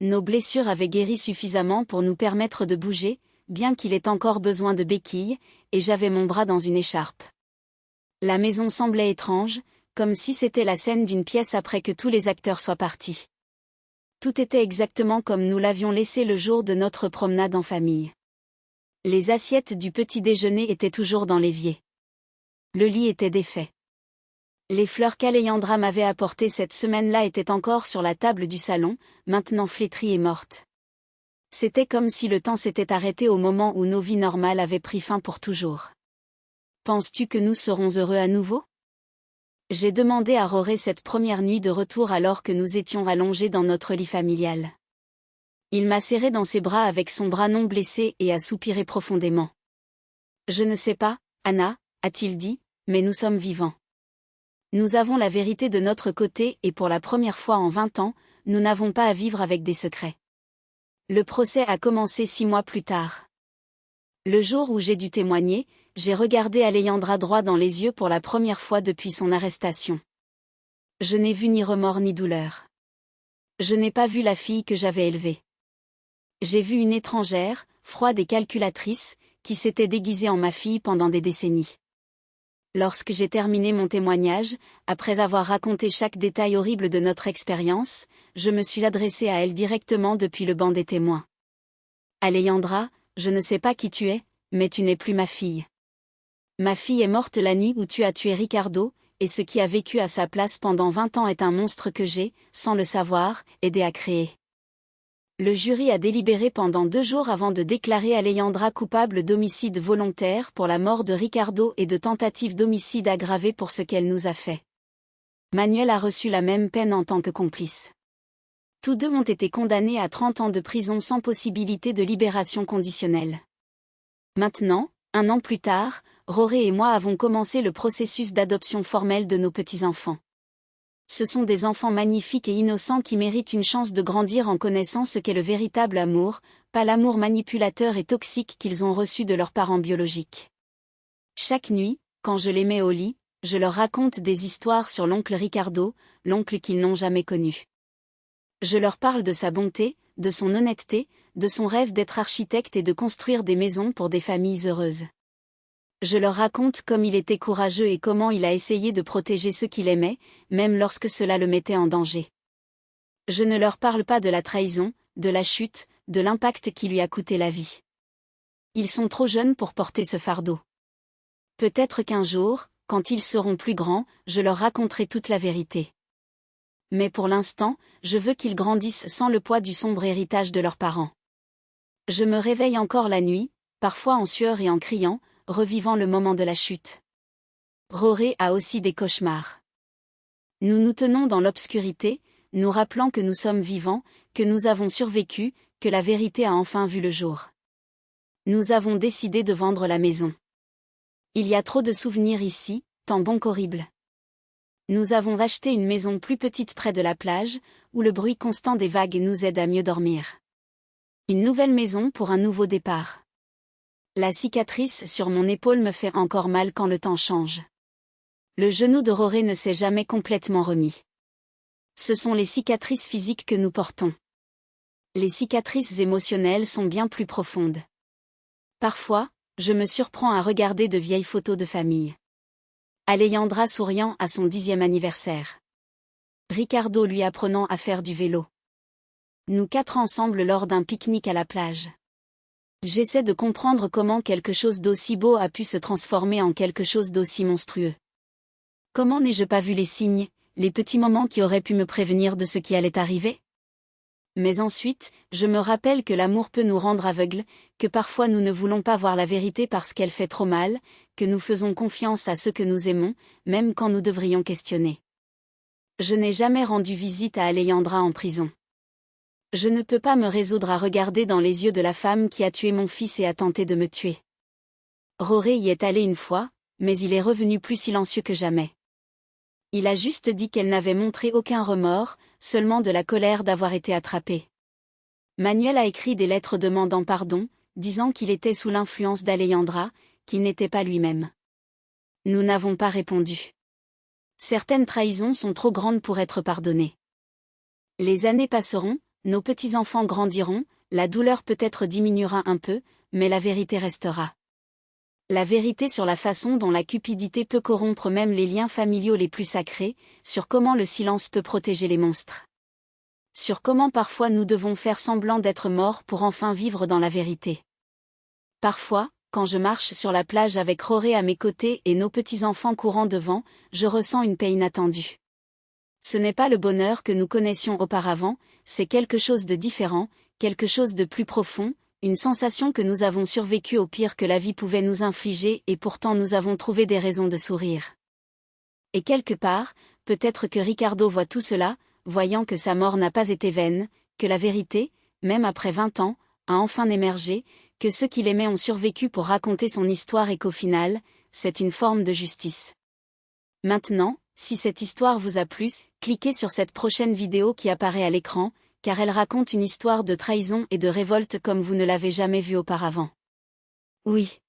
Nos blessures avaient guéri suffisamment pour nous permettre de bouger, bien qu'il ait encore besoin de béquilles, et j'avais mon bras dans une écharpe. La maison semblait étrange, comme si c'était la scène d'une pièce après que tous les acteurs soient partis. Tout était exactement comme nous l'avions laissé le jour de notre promenade en famille. Les assiettes du petit déjeuner étaient toujours dans l'évier. Le lit était défait. Les fleurs qu'Alejandra m'avait apportées cette semaine-là étaient encore sur la table du salon, maintenant flétries et mortes. C'était comme si le temps s'était arrêté au moment où nos vies normales avaient pris fin pour toujours. Penses-tu que nous serons heureux à nouveau? J'ai demandé à Roré cette première nuit de retour alors que nous étions allongés dans notre lit familial. Il m'a serré dans ses bras avec son bras non blessé et a soupiré profondément. Je ne sais pas, Anna, a-t-il dit, mais nous sommes vivants. Nous avons la vérité de notre côté et pour la première fois en 20 ans, nous n'avons pas à vivre avec des secrets. Le procès a commencé 6 mois plus tard. Le jour où j'ai dû témoigner, j'ai regardé Alejandra droit dans les yeux pour la première fois depuis son arrestation. Je n'ai vu ni remords ni douleur. Je n'ai pas vu la fille que j'avais élevée. J'ai vu une étrangère, froide et calculatrice, qui s'était déguisée en ma fille pendant des décennies. Lorsque j'ai terminé mon témoignage, après avoir raconté chaque détail horrible de notre expérience, je me suis adressée à elle directement depuis le banc des témoins. Alejandra, je ne sais pas qui tu es, mais tu n'es plus ma fille. Ma fille est morte la nuit où tu as tué Ricardo, et ce qui a vécu à sa place pendant 20 ans est un monstre que j'ai, sans le savoir, aidé à créer. Le jury a délibéré pendant 2 jours avant de déclarer Alejandra coupable d'homicide volontaire pour la mort de Ricardo et de tentative d'homicide aggravé pour ce qu'elle nous a fait. Manuel a reçu la même peine en tant que complice. Tous deux ont été condamnés à 30 ans de prison sans possibilité de libération conditionnelle. Maintenant, 1 an plus tard, Roré et moi avons commencé le processus d'adoption formelle de nos petits-enfants. Ce sont des enfants magnifiques et innocents qui méritent une chance de grandir en connaissant ce qu'est le véritable amour, pas l'amour manipulateur et toxique qu'ils ont reçu de leurs parents biologiques. Chaque nuit, quand je les mets au lit, je leur raconte des histoires sur l'oncle Ricardo, l'oncle qu'ils n'ont jamais connu. Je leur parle de sa bonté, de son honnêteté, de son rêve d'être architecte et de construire des maisons pour des familles heureuses. Je leur raconte comme il était courageux et comment il a essayé de protéger ceux qu'il aimait, même lorsque cela le mettait en danger. Je ne leur parle pas de la trahison, de la chute, de l'impact qui lui a coûté la vie. Ils sont trop jeunes pour porter ce fardeau. Peut-être qu'un jour, quand ils seront plus grands, je leur raconterai toute la vérité. Mais pour l'instant, je veux qu'ils grandissent sans le poids du sombre héritage de leurs parents. Je me réveille encore la nuit, parfois en sueur et en criant, revivant le moment de la chute. Roré a aussi des cauchemars. Nous nous tenons dans l'obscurité, nous rappelant que nous sommes vivants, que nous avons survécu, que la vérité a enfin vu le jour. Nous avons décidé de vendre la maison. Il y a trop de souvenirs ici, tant bons qu'horribles. Nous avons acheté une maison plus petite près de la plage, où le bruit constant des vagues nous aide à mieux dormir. Une nouvelle maison pour un nouveau départ. La cicatrice sur mon épaule me fait encore mal quand le temps change. Le genou de Roré ne s'est jamais complètement remis. Ce sont les cicatrices physiques que nous portons. Les cicatrices émotionnelles sont bien plus profondes. Parfois, je me surprends à regarder de vieilles photos de famille. Alejandra souriant à son 10e anniversaire. Ricardo lui apprenant à faire du vélo. Nous 4 ensemble lors d'un pique-nique à la plage. J'essaie de comprendre comment quelque chose d'aussi beau a pu se transformer en quelque chose d'aussi monstrueux. Comment n'ai-je pas vu les signes, les petits moments qui auraient pu me prévenir de ce qui allait arriver? Mais ensuite, je me rappelle que l'amour peut nous rendre aveugles, que parfois nous ne voulons pas voir la vérité parce qu'elle fait trop mal, que nous faisons confiance à ceux que nous aimons, même quand nous devrions questionner. Je n'ai jamais rendu visite à Alejandra en prison. Je ne peux pas me résoudre à regarder dans les yeux de la femme qui a tué mon fils et a tenté de me tuer. Roré y est allé une fois, mais il est revenu plus silencieux que jamais. Il a juste dit qu'elle n'avait montré aucun remords, seulement de la colère d'avoir été attrapée. Manuel a écrit des lettres demandant pardon, disant qu'il était sous l'influence d'Alejandra, qu'il n'était pas lui-même. Nous n'avons pas répondu. Certaines trahisons sont trop grandes pour être pardonnées. Les années passeront, nos petits-enfants grandiront, la douleur peut-être diminuera un peu, mais la vérité restera. La vérité sur la façon dont la cupidité peut corrompre même les liens familiaux les plus sacrés, sur comment le silence peut protéger les monstres. Sur comment parfois nous devons faire semblant d'être morts pour enfin vivre dans la vérité. Parfois, quand je marche sur la plage avec Roré à mes côtés et nos petits-enfants courant devant, je ressens une paix inattendue. Ce n'est pas le bonheur que nous connaissions auparavant, c'est quelque chose de différent, quelque chose de plus profond, une sensation que nous avons survécu au pire que la vie pouvait nous infliger et pourtant nous avons trouvé des raisons de sourire. Et quelque part, peut-être que Ricardo voit tout cela, voyant que sa mort n'a pas été vaine, que la vérité, même après 20 ans, a enfin émergé, que ceux qui l'aimaient ont survécu pour raconter son histoire et qu'au final, c'est une forme de justice. Maintenant, si cette histoire vous a plu, cliquez sur cette prochaine vidéo qui apparaît à l'écran, car elle raconte une histoire de trahison et de révolte comme vous ne l'avez jamais vue auparavant. Oui,